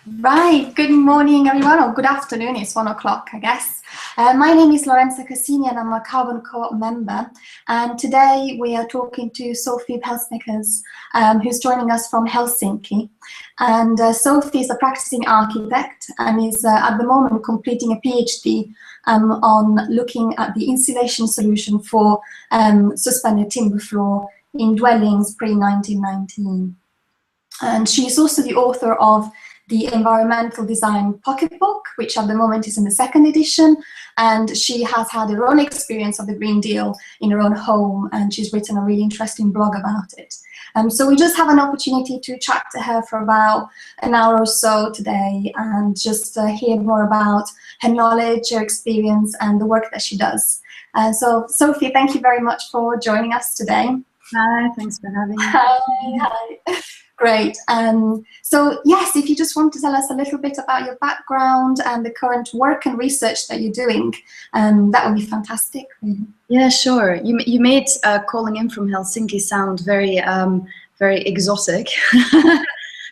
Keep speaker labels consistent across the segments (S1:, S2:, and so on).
S1: Right, good morning everyone, or good afternoon, it's 1 o'clock I guess. My name is Lorenza Cassini and I'm a Carbon Co-op member, and today we are talking to Sofie Pelsmakers, who's joining us from Helsinki. And Sofie is a practicing architect and is at the moment completing a PhD on looking at the insulation solution for suspended timber floor in dwellings pre-1919. And she is also the author of the Environmental Design Pocketbook, which at the moment is in the 2nd edition, and she has had her own experience of the Green Deal in her own home, and she's written a really interesting blog about it. So we just have an opportunity to chat to her for about an hour or so today and just hear more about her knowledge, her experience, and the work that she does. So Sofie, thank you very much for joining us today.
S2: Hi, thanks for having me.
S1: Hi. Great. So yes, if you just want to tell us a little bit about your background and the current work and research that you're doing, that would be fantastic.
S2: Yeah, sure. You made calling in from Helsinki sound very exotic.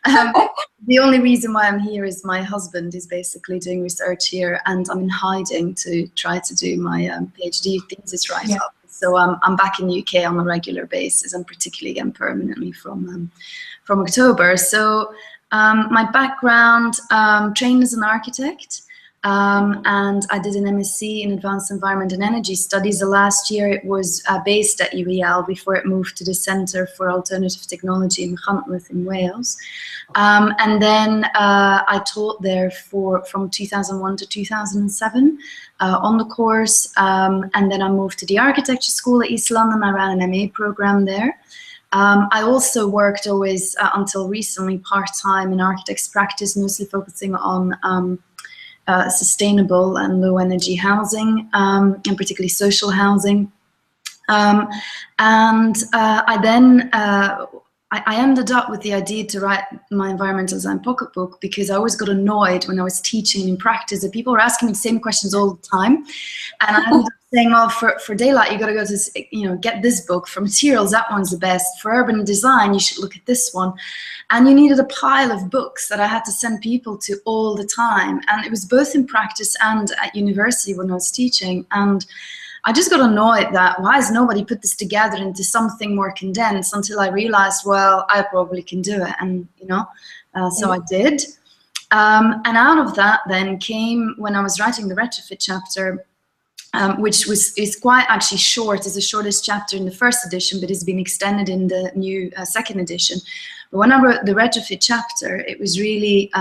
S2: The only reason why I'm here is my husband is basically doing research here, and I'm in hiding to try to do my PhD thesis write-up. Yeah. So I'm back in the UK on a regular basis, and particularly again permanently from October. So my background, trained as an architect, and I did an MSc in Advanced Environment and Energy Studies. The last year it was based at UEL before it moved to the Centre for Alternative Technology in Bartlett in Wales. And then I taught there from 2001 to 2007 on the course, and then I moved to the architecture school at East London. I ran an MA program there. I also worked always, until recently, part-time in architect's practice, mostly focusing on sustainable and low-energy housing, and particularly social housing. I ended up with the idea to write my Environmental Design Pocketbook because I always got annoyed when I was teaching in practice that people were asking me the same questions all the time. And I ended up saying, well, for daylight, you got to go to, get this book. For materials, that one's the best. For urban design, you should look at this one. And you needed a pile of books that I had to send people to all the time. And it was both in practice and at university when I was teaching. And I just got annoyed that why has nobody put this together into something more condensed, until I realized, well, I probably can do it. And, so I did. And out of that then came, when I was writing the retrofit chapter, which is quite actually short, is the shortest chapter in the 1st edition, but it's been extended in the new 2nd edition. But when I wrote the retrofit chapter, it was really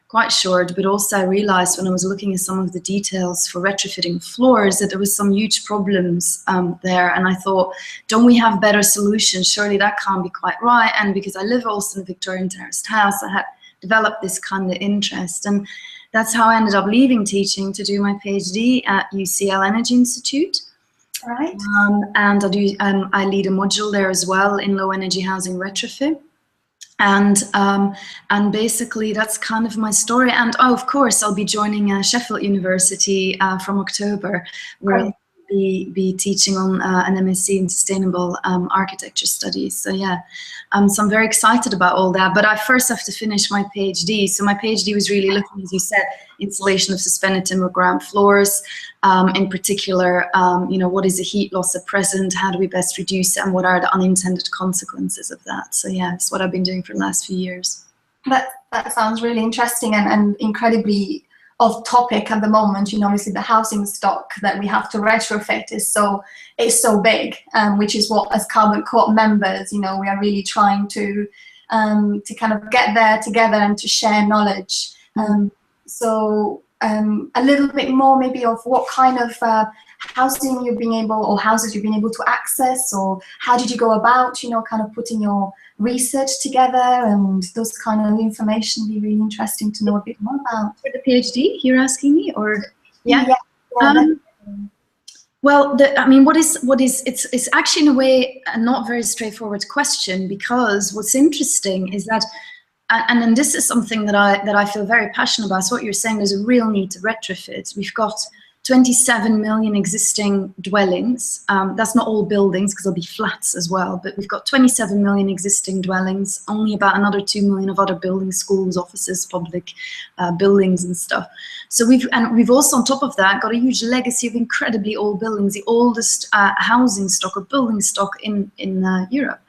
S2: quite short, but also I realized when I was looking at some of the details for retrofitting floors that there was some huge problems there, and I thought, don't we have better solutions? Surely that can't be quite right. And because I live also in a Victorian terraced house, I had developed this kind of interest, and that's how I ended up leaving teaching to do my PhD at UCL Energy Institute.
S1: Right.
S2: And I lead a module there as well in low energy housing retrofit. And basically that's kind of my story. And of course, I'll be joining Sheffield University from October, where I'll be teaching on an MSc in Sustainable Architecture Studies. So yeah, so I'm very excited about all that. But I first have to finish my PhD. So my PhD was really looking, as you said, installation of suspended timber ground floors. In particular, what is the heat loss at present? How do we best reduce it? And what are the unintended consequences of that? So yeah, it's what I've been doing for the last few years.
S1: That sounds really interesting and incredibly off topic at the moment. Obviously the housing stock that we have to retrofit is so big, which is what, as Carbon Co-op members, we are really trying to kind of get there together and to share knowledge. So a little bit more maybe of what kind of housing you've been able, or houses you've been able to access, or how did you go about, kind of putting your research together, and those kind of information would be really interesting to know a bit more about.
S2: For the PhD, you're asking me, or? Yeah. Well, it's actually in a way a not very straightforward question, because what's interesting is that, and then this is something that I feel very passionate about. So what you're saying, there's a real need to retrofit. We've got 27 million existing dwellings. That's not all buildings, because there'll be flats as well, but we've got 27 million existing dwellings, only about another 2 million of other buildings, schools, offices, public buildings and stuff. So we've also, on top of that, got a huge legacy of incredibly old buildings, the oldest housing stock or building stock in Europe.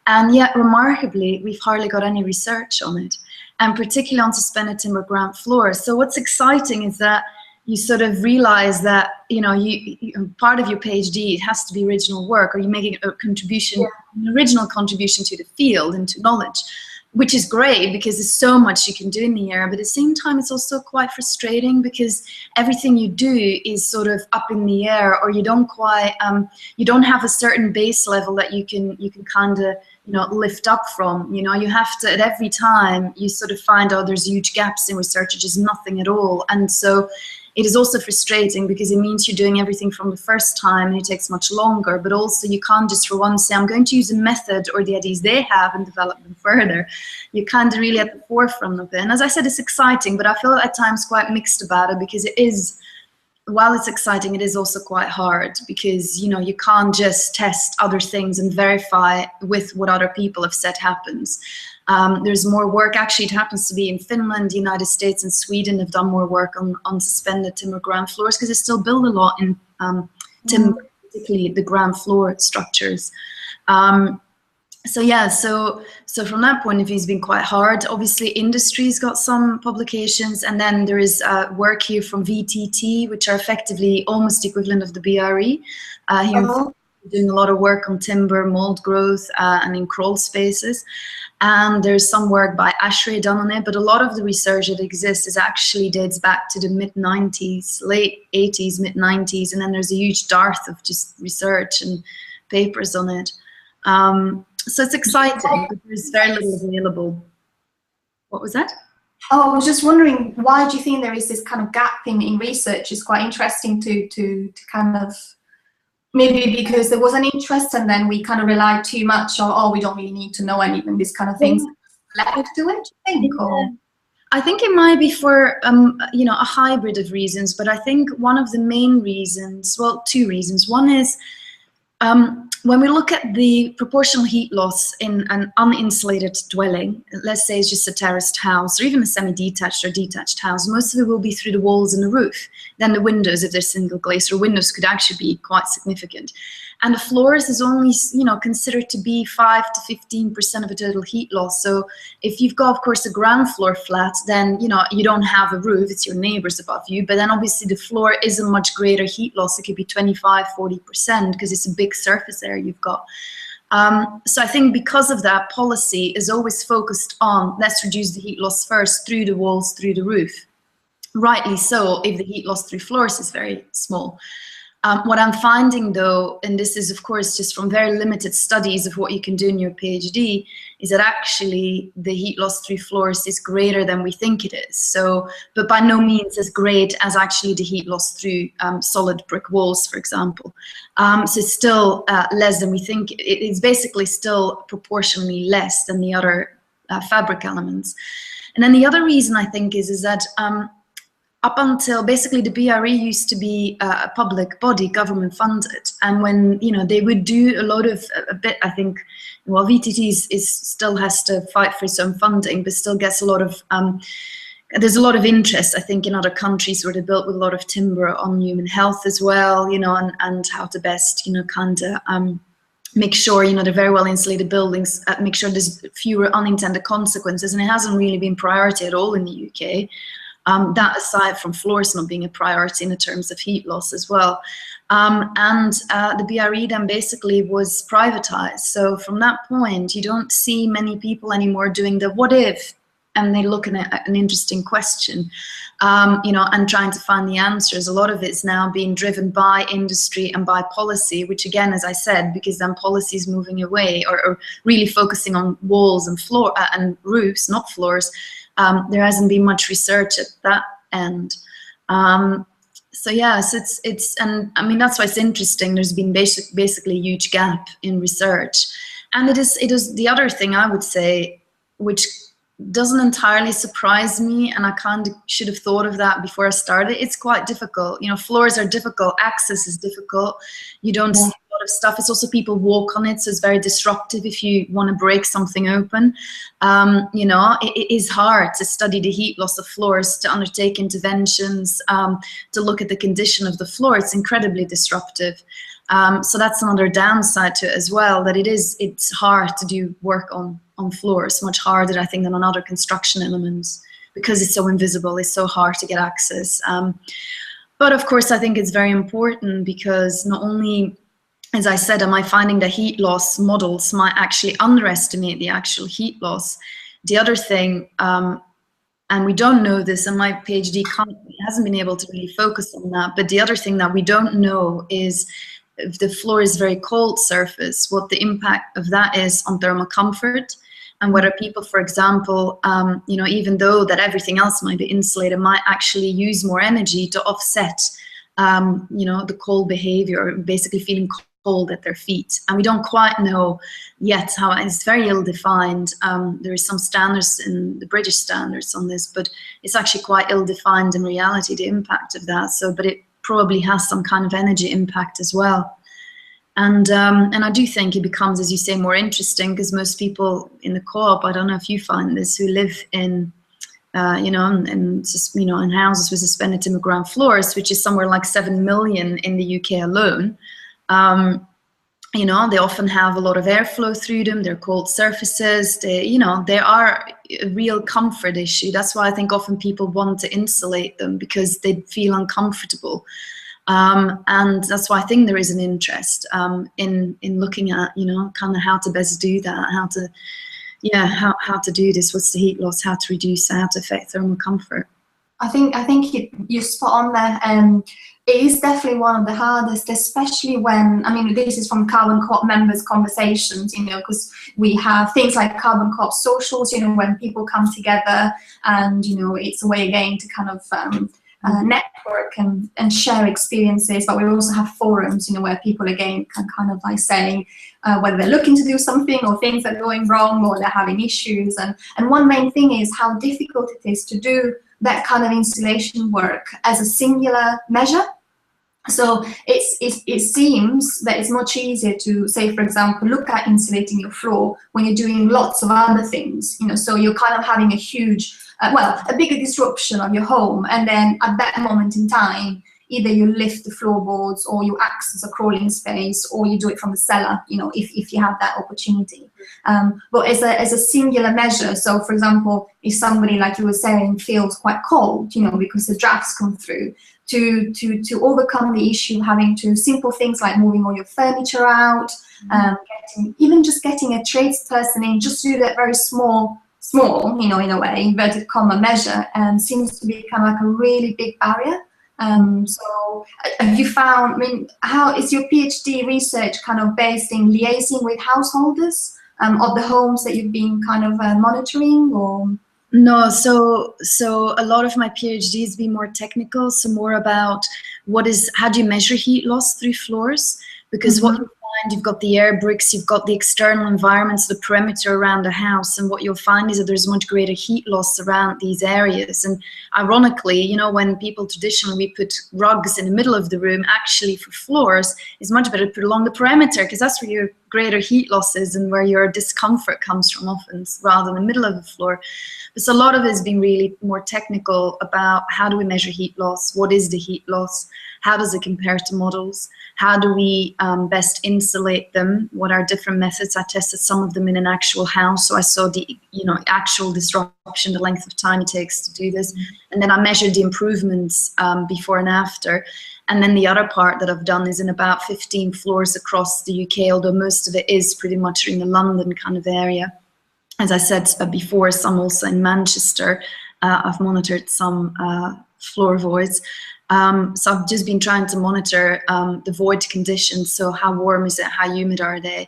S2: And yet, remarkably, we've hardly got any research on it, and particularly on suspended timber ground floors. So what's exciting is that you sort of realize that, you part of your PhD, it has to be original work, or you're making a contribution, an original contribution to the field and to knowledge, which is great because there's so much you can do in the area. But at the same time, it's also quite frustrating because everything you do is sort of up in the air, or you don't quite, you don't have a certain base level that you can kind of, lift up from. You have to, at every time, you sort of find, oh, there's huge gaps in research, which is nothing at all. And so it is also frustrating because it means you're doing everything from the first time and it takes much longer, but also you can't just for once say, I'm going to use a method or the ideas they have and develop them further. You're kind of really at the forefront of it. And as I said, it's exciting, but I feel at times quite mixed about it because it is, while it's exciting, it is also quite hard because, you can't just test other things and verify with what other people have said happens. There's more work. Actually, it happens to be in Finland, the United States, and Sweden have done more work on suspended timber ground floors because they still build a lot in timber, particularly the ground floor structures. So from that point of view, it's been quite hard. Obviously, industry's got some publications, and then there is work here from VTT, which are effectively almost the equivalent of the BRE. Doing a lot of work on timber, mold growth, and in crawl spaces. And there's some work by Ashray done on it, but a lot of the research that exists is actually dates back to the mid-90s, late 80s, mid-90s, and then there's a huge dearth of just research and papers on it. So it's exciting, but there's very little available. What was that?
S1: Oh, I was just wondering, why do you think there is this kind of gap in research? It's quite interesting to kind of, maybe because there was an interest and then we kind of relied too much on, oh, we don't really need to know anything, this kind of things. Left to it, I think? Or?
S2: I think it might be for, a hybrid of reasons, but I think one of the main reasons, well, two reasons. One is, when we look at the proportional heat loss in an uninsulated dwelling, let's say it's just a terraced house or even a semi-detached or detached house, most of it will be through the walls and the roof. Then the windows, if they're single glazed, or windows could actually be quite significant. And the floors is only, considered to be 5 to 15% of the total heat loss. So if you've got, of course, a ground floor flat, then, you don't have a roof, it's your neighbors above you. But then obviously the floor is a much greater heat loss. It could be 25, 40% because it's a big surface area you've got. So I think because of that, policy is always focused on, let's reduce the heat loss first through the walls, through the roof. Rightly so, if the heat loss through floors is very small. What I'm finding though, and this is of course just from very limited studies of what you can do in your PhD, is that actually the heat loss through floors is greater than we think it is. So, but by no means as great as actually the heat loss through solid brick walls, for example. So it's still less than we think. It's basically still proportionally less than the other fabric elements. And then the other reason I think is that up until basically the BRE used to be a public body, government funded, and when they would do a bit, I think, well, VTT still has to fight for some funding, but still gets a lot of there's a lot of interest, I think, in other countries where they built with a lot of timber on human health as well, and how to best kind of make sure they're very well insulated buildings, make sure there's fewer unintended consequences, and it hasn't really been priority at all in the UK. That aside from floors not being a priority in the terms of heat loss as well. The BRE then basically was privatized. So from that point, you don't see many people anymore doing the what if, and they look at an interesting question, and trying to find the answers. A lot of it's now being driven by industry and by policy, which again, as I said, because then policy is moving away or really focusing on walls and floor and roofs, not floors. There hasn't been much research at that end. So yes, and I mean, that's why it's interesting. There's been basically a huge gap in research. And it is the other thing I would say, which doesn't entirely surprise me, and I kind of should have thought of that before I started. It's quite difficult. You know, floors are difficult, access is difficult. You don't see a lot of stuff. It's also people walk on it, so it's very disruptive if you want to break something open. You know, it is hard to study the heat loss of floors, to undertake interventions, to look at the condition of the floor. It's incredibly disruptive. So that's another downside to it as well, that it's hard to do work on floors, much harder, I think, than on other construction elements, because it's so invisible, it's so hard to get access. But of course, I think it's very important, because not only, as I said, am I finding that heat loss models might actually underestimate the actual heat loss. The other thing, and we don't know this, and my PhD hasn't been able to really focus on that, but the other thing that we don't know is, if the floor is very cold surface, what the impact of that is on thermal comfort, and whether people, for example, you know, even though that everything else might be insulated, might actually use more energy to offset, you know, the cold behavior, basically feeling cold at their feet. And we don't quite know yet how. It's very ill-defined. There is some standards in the British standards on this, but it's actually quite ill-defined in reality, the impact of that. So, but it probably has some kind of energy impact as well. And I do think it becomes, as you say, more interesting, because most people in the co-op, I don't know if you find this, who live in, you know, in houses with suspended timber ground floors, which is somewhere like 7 million in the UK alone. You know, they often have a lot of airflow through them. They're cold surfaces. They, you know, they are a real comfort issue. That's why I think often people want to insulate them, because they feel uncomfortable. And that's why I think there is an interest in looking at, you know, kind of how to best do that, how to do this, what's the heat loss, how to reduce, how to affect thermal comfort.
S1: I think you're spot on there. It is definitely one of the hardest, especially when, I mean, this is from Carbon Co-op members' conversations, you know, because we have things like Carbon Co-op socials, you know, when people come together, and, you know, it's a way again to kind of network and share experiences. But we also have forums, you know, where people again can kind of like saying whether they're looking to do something, or things that are going wrong, or they're having issues. And one main thing is how difficult it is to do that kind of insulation work as a singular measure. So it seems that it's much easier to, say, for example, look at insulating your floor when you're doing lots of other things, you know, so you're kind of having a huge, a bigger disruption of your home, and then at that moment in time, either you lift the floorboards, or you access a crawling space, or you do it from the cellar, you know, if you have that opportunity. But as a singular measure, so for example, if somebody, like you were saying, feels quite cold, you know, because the drafts come through, to overcome the issue, having to simple things like moving all your furniture out, even just getting a tradesperson in, just to do that very small, you know, in a way, inverted comma measure, seems to be kind of like a really big barrier. So have you found, I mean, how is your PhD research kind of based in liaising with householders of the homes that you've been kind of monitoring, or?
S2: No, so a lot of my PhD has been more technical, so more about how do you measure heat loss through floors? Because what you find, you've got the air bricks, you've got the external environments, the perimeter around the house, and what you'll find is that there's much greater heat loss around these areas. And ironically, you know, when people traditionally, we put rugs in the middle of the room, actually for floors, it's much better to put along the perimeter, because that's where your greater heat loss is and where your discomfort comes from often, rather than the middle of the floor. So a lot of it has been really more technical about how do we measure heat loss, what is the heat loss, how does it compare to models, how do we best insulate them, what are different methods. I tested some of them in an actual house, so I saw the, you know, actual disruption, the length of time it takes to do this, and then I measured the improvements before and after. And then the other part that I've done is in about 15 floors across the UK, although most of it is pretty much in the London kind of area. As I said before, some also in Manchester. I've monitored some floor voids. So I've just been trying to monitor the void conditions. So how warm is it? How humid are they?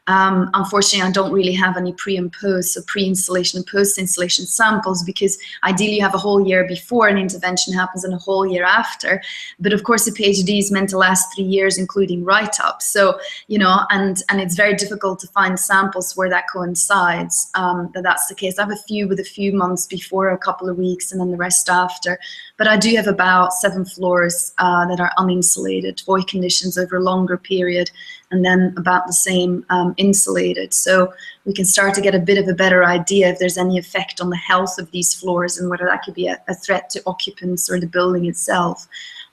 S2: Unfortunately, I don't really have any pre and post, so pre-installation and post-installation samples, because ideally you have a whole year before an intervention happens and a whole year after. But of course, the PhD is meant to last 3 years, including write-up. So, you know, and it's very difficult to find samples where that coincides, that's the case. I have a few with a few months before, a couple of weeks, and then the rest after. But I do have about 7 floors that are uninsulated, void conditions over a longer period, and then about the same insulated. So we can start to get a bit of a better idea if there's any effect on the health of these floors and whether that could be a threat to occupants or the building itself.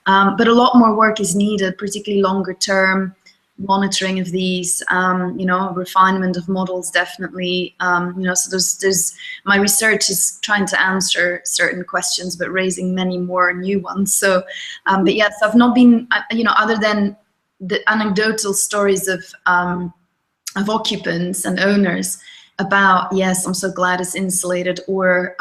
S2: But a lot more work is needed, particularly longer term monitoring of these, you know, refinement of models, definitely. You know, so there's my research is trying to answer certain questions, but raising many more new ones. So, but yes, I've not been, you know, other than the anecdotal stories of occupants and owners about, yes, I'm so glad it's insulated, or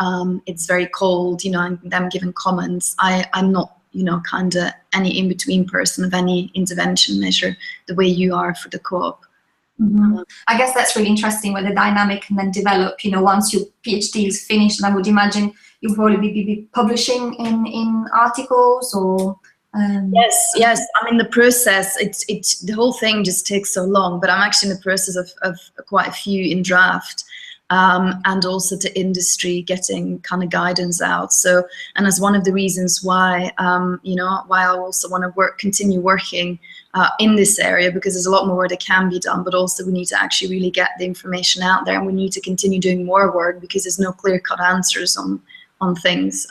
S2: it's very cold, you know, and them giving comments. I'm not, you know, kind of any in-between person of any intervention measure the way you are for the co-op.
S1: Mm-hmm. I guess that's really interesting where the dynamic can then develop, you know, once your PhD is finished, and I would imagine you'll probably be publishing in articles or...
S2: Yes. I'm in the process. It's the whole thing just takes so long, but I'm actually in the process of quite a few in draft, and also to industry getting kind of guidance out. So, and as one of the reasons why, you know, why I also want to continue working in this area, because there's a lot more work that can be done, but also we need to actually really get the information out there, and we need to continue doing more work because there's no clear-cut answers on things.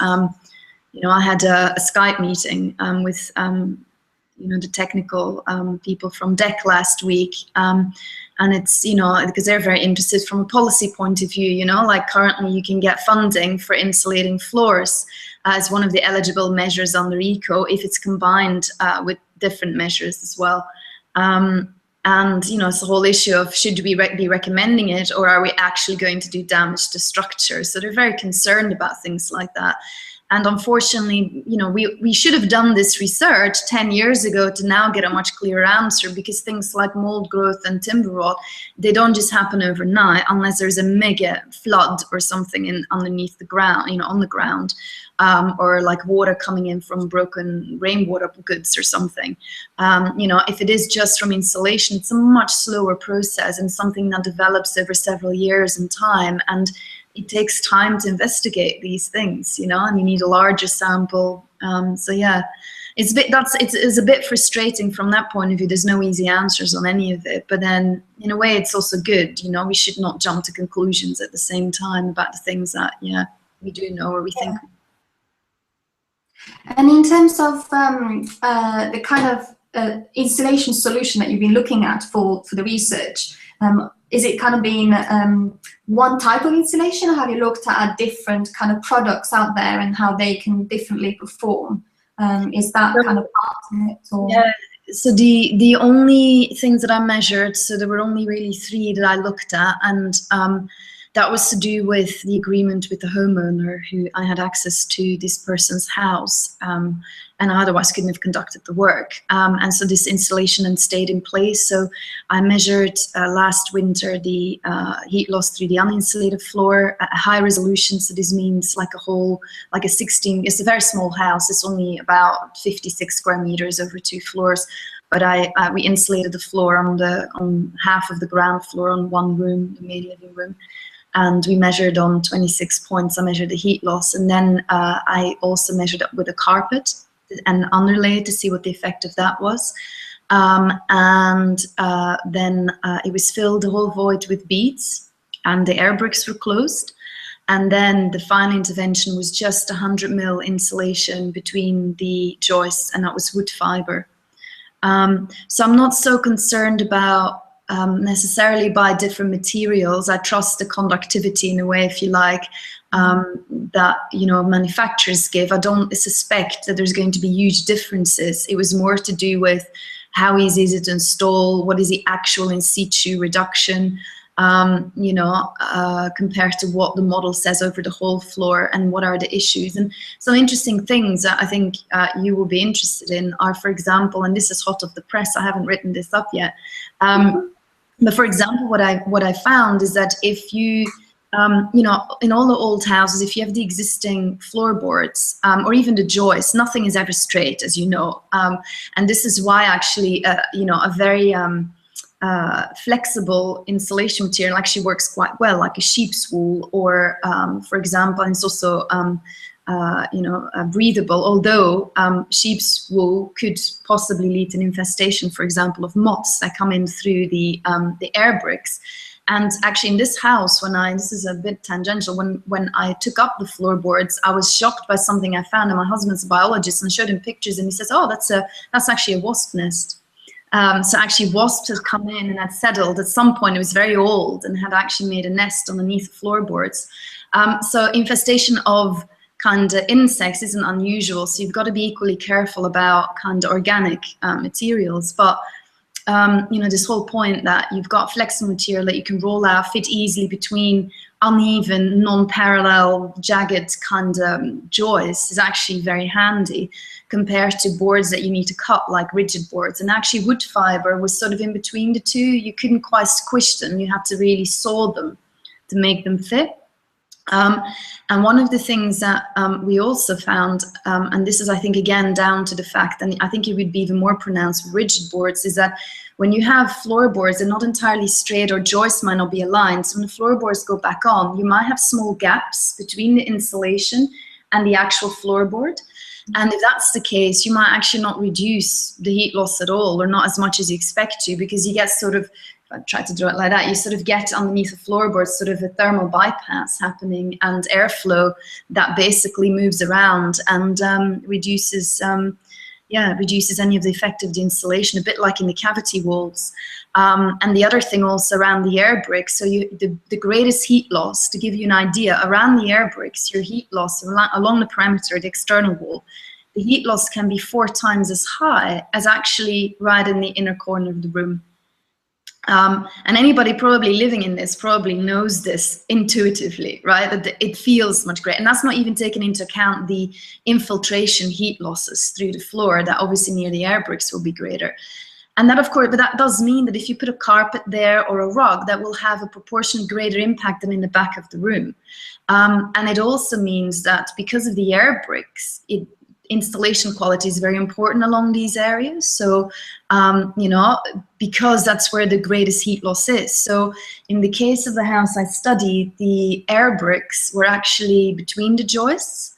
S2: You know, I had a Skype meeting with, you know, the technical people from DEC last week, and it's, you know, because they're very interested from a policy point of view, you know, like currently you can get funding for insulating floors as one of the eligible measures under ECO if it's combined with different measures as well. And, you know, it's the whole issue of should we be recommending it, or are we actually going to do damage to structure? So they're very concerned about things like that. And unfortunately, you know, we should have done this research 10 years ago to now get a much clearer answer, because things like mold growth and timber rot, they don't just happen overnight unless there's a mega flood or something underneath the ground, you know, on the ground, or like water coming in from broken rainwater goods or something. You know, if it is just from insulation, it's a much slower process and something that develops over several years in time. And it takes time to investigate these things, you know, and you need a larger sample. So yeah, it's a bit frustrating from that point of view. There's no easy answers on any of it, but then in a way it's also good, you know, we should not jump to conclusions at the same time about the things that, yeah, we do know or we think.
S1: And in terms of the kind of installation solution that you've been looking at for the research, is it kind of been one type of insulation, or have you looked at different kind of products out there and how they can differently perform? Is that kind of part of it? Or?
S2: Yeah. So the only things that I measured, so there were only really 3 that I looked at, and that was to do with the agreement with the homeowner, who I had access to this person's house, and I otherwise couldn't have conducted the work. And so this installation had stayed in place. So I measured last winter the heat loss through the uninsulated floor at a high resolution. So this means like a whole, like a 16, it's a very small house. It's only about 56 square meters over 2 floors. But we insulated the floor on half of the ground floor on one room, the main living room. And we measured on 26 points. I measured the heat loss. And then I also measured it with a carpet and underlay to see what the effect of that was. Then it was filled, the whole void, with beads, and the air bricks were closed. And then the final intervention was just 100 mil insulation between the joists, and that was wood fiber. So I'm not so concerned about necessarily by different materials. I trust the conductivity in a way, if you like, that, you know, manufacturers give. I don't suspect that there's going to be huge differences. It was more to do with how easy is it to install, what is the actual in situ reduction, you know, compared to what the model says over the whole floor, and what are the issues. And some interesting things that I think you will be interested in are, for example, and this is hot off the press, I haven't written this up yet, But for example, what I found is that if you you know, in all the old houses, if you have the existing floorboards or even the joists, nothing is ever straight, as you know. And this is why actually, you know, a very flexible insulation material actually works quite well, like a sheep's wool, or for example, and it's also you know, breathable, although sheep's wool could possibly lead to an infestation, for example, of moths that come in through the air bricks. And actually in this house, this is a bit tangential, when I took up the floorboards, I was shocked by something I found, and my husband's a biologist, and showed him pictures, and he says, oh, that's actually a wasp nest. So actually wasps had come in and had settled at some point. It was very old and had actually made a nest underneath the floorboards. So infestation of kind of insects isn't unusual, so you've got to be equally careful about kind of organic materials. But you know, this whole point that you've got flexible material that you can roll out, fit easily between uneven, non-parallel, jagged kind of joists is actually very handy compared to boards that you need to cut, like rigid boards. And actually wood fiber was sort of in between the two. You couldn't quite squish them. You had to really saw them to make them fit. And one of the things that we also found, and this is, I think, again, down to the fact, and I think it would be even more pronounced with rigid boards, is that when you have floorboards, they're not entirely straight, or joists might not be aligned. So when the floorboards go back on, you might have small gaps between the insulation and the actual floorboard. And if that's the case, you might actually not reduce the heat loss at all, or not as much as you expect to, because you get sort of, if I try to draw it like that, you sort of get underneath the floorboard sort of a thermal bypass happening, and airflow that basically moves around and reduces any of the effect of the insulation, a bit like in the cavity walls. And the other thing also around the air bricks, so the greatest heat loss, to give you an idea, around the air bricks, your heat loss along the perimeter, the external wall, the heat loss can be 4 times as high as actually right in the inner corner of the room. And anybody probably living in this probably knows this intuitively, right? That it feels much greater. And that's not even taking into account the infiltration heat losses through the floor that obviously near the air bricks will be greater. And that, of course, but that does mean that if you put a carpet there or a rug, that will have a proportionate greater impact than in the back of the room. And it also means that because of the air bricks, installation quality is very important along these areas. So, you know, because that's where the greatest heat loss is. So in the case of the house I studied, the air bricks were actually between the joists,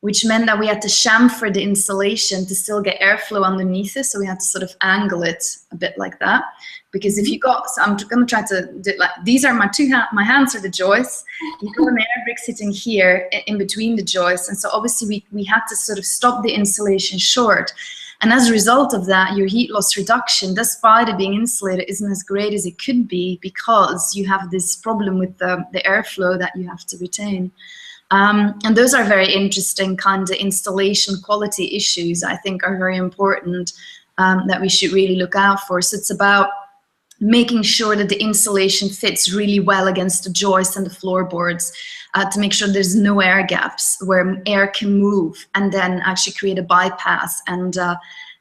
S2: which meant that we had to chamfer the insulation to still get airflow underneath it. So we had to sort of angle it a bit like that. Because if you got, so I'm going to try to do it like, these are my hands are the joists. You've got an air brick sitting here in between the joists. And so obviously we had to sort of stop the insulation short. And as a result of that, your heat loss reduction, despite it being insulated, isn't as great as it could be, because you have this problem with the airflow that you have to retain. And those are very interesting kind of installation quality issues, I think, are very important, that we should really look out for. So it's about making sure that the insulation fits really well against the joists and the floorboards, to make sure there's no air gaps where air can move and then actually create a bypass and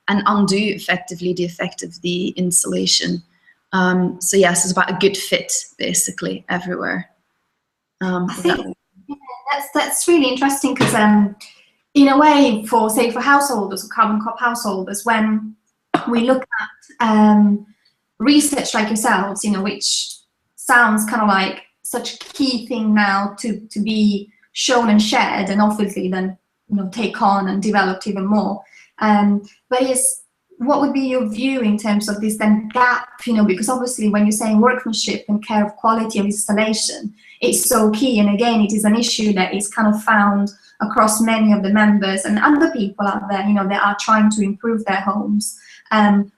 S2: undo effectively the effect of the insulation. So yes, it's about a good fit basically everywhere.
S1: I think that's really interesting, because in a way, for householders or carbon cop householders, when we look at research like yourselves, you know, which sounds kind of like such a key thing now to be shown and shared, and obviously then, you know, take on and developed even more. But what would be your view in terms of this then gap, you know, because obviously when you're saying workmanship and care of quality of installation, it's so key. And again, it is an issue that is kind of found across many of the members and other people out there, you know, that are trying to improve their homes,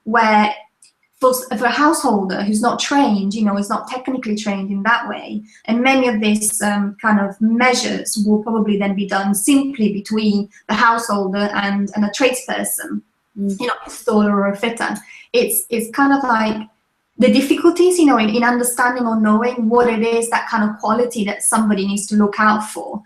S1: where for a householder who's not trained, you know, is not technically trained in that way, and many of these kind of measures will probably then be done simply between the householder and a tradesperson, you know, installer or a fitter. It's kind of like the difficulties, you know, in understanding or knowing what it is, that kind of quality that somebody needs to look out for,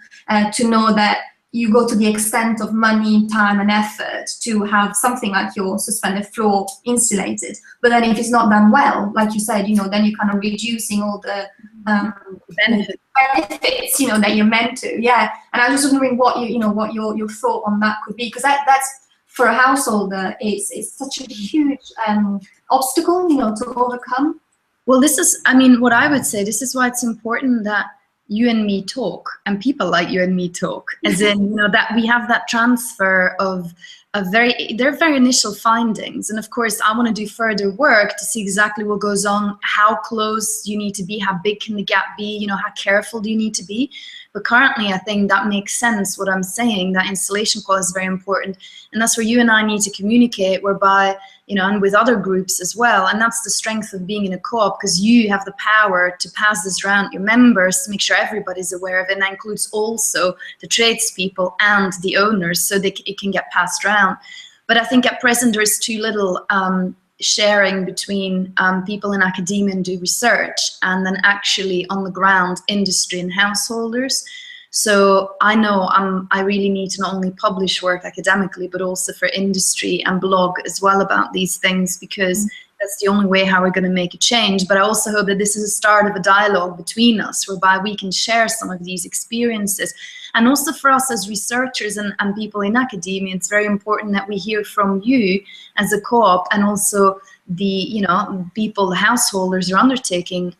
S1: to know that you go to the extent of money, time, and effort to have something like your suspended floor insulated. But then if it's not done well, like you said, then you're kind of reducing all the benefits, that you're meant to. Yeah. And I was just wondering what what your thought on that could be, because that's, for a householder, it's such a huge obstacle, to overcome.
S2: Well, this is, I mean, what I would say, this is why it's important that you and me talk, and people like you and me talk, as in, that we have that transfer of their very initial findings. And of course, I want to do further work to see exactly what goes on, how close you need to be, how big can the gap be, how careful do you need to be. But currently, I think that makes sense, what I'm saying, that installation quality is very important. And that's where you and I need to communicate, whereby, and with other groups as well. And that's the strength of being in a co-op, because you have the power to pass this around your members, to make sure everybody's aware of it. And that includes also the tradespeople and the owners, so it can get passed around. But I think at present there is too little sharing between people in academia and do research, and then actually on the ground industry and householders. So I know I really need to not only publish work academically, but also for industry and blog as well about these things, because that's the only way how we're going to make a change. But I also hope that this is a start of a dialogue between us, whereby we can share some of these experiences. And also for us as researchers and people in academia, it's very important that we hear from you as a co-op, and also the people, the householders who are undertaking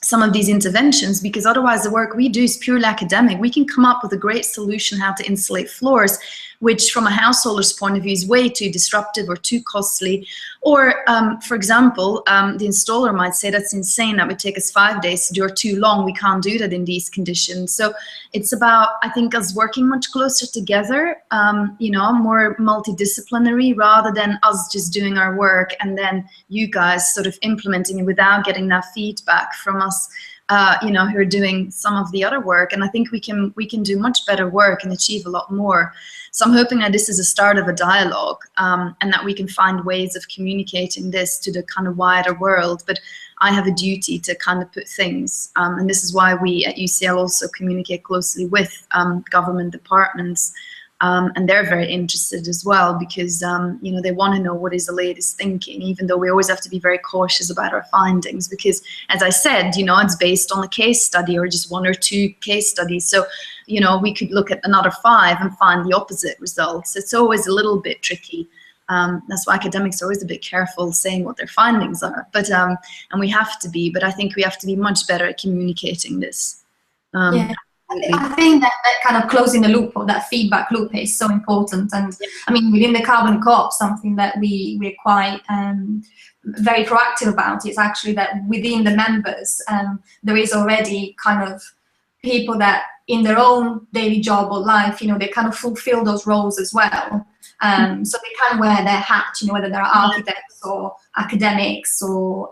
S2: some of these interventions, because otherwise the work we do is purely academic. We can come up with a great solution how to insulate floors, which from a householder's point of view is way too disruptive or too costly. Or, for example, the installer might say that's insane, that would take us 5 days to do, or too long, we can't do that in these conditions. So it's about, I think, us working much closer together, more multidisciplinary, rather than us just doing our work and then you guys sort of implementing it without getting that feedback from us, who are doing some of the other work. And I think we can do much better work and achieve a lot more. So I'm hoping that this is a start of a dialogue, and that we can find ways of communicating this to the kind of wider world. But I have a duty to kind of put things, and this is why we at UCL also communicate closely with government departments. And they're very interested as well, because they want to know what is the latest thinking, even though we always have to be very cautious about our findings, because, as I said, it's based on a case study or just 1 or 2 case studies. So we could look at another 5 and find the opposite results. It's always a little bit tricky. That's why academics are always a bit careful saying what their findings are. But and we have to be. But I think we have to be much better at communicating this.
S1: Yeah. I think that kind of closing the loop, or that feedback loop, is so important. And I mean, within the Carbon Co-op, something that we're quite very proactive about is actually that within the members, there is already kind of people that in their own daily job or life, they kind of fulfill those roles as well. So they can wear their hat, whether they're architects or academics or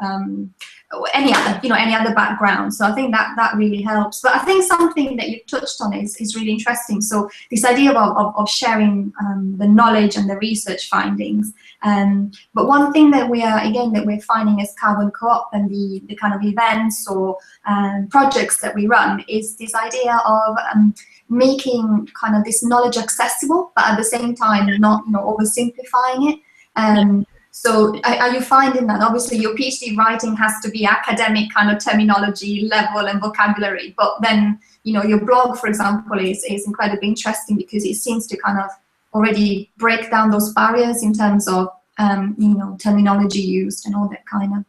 S1: any other background. So I think that really helps. But I think something that you touched on is really interesting. So this idea of sharing the knowledge and the research findings. But one thing that we're finding as Carbon Co-op and the kind of events or projects that we run is this idea of making kind of this knowledge accessible, but at the same time not oversimplifying it. So are you finding that obviously your PhD writing has to be academic kind of terminology level and vocabulary, but then your blog, for example, is incredibly interesting because it seems to kind of already break down those barriers in terms of terminology used and all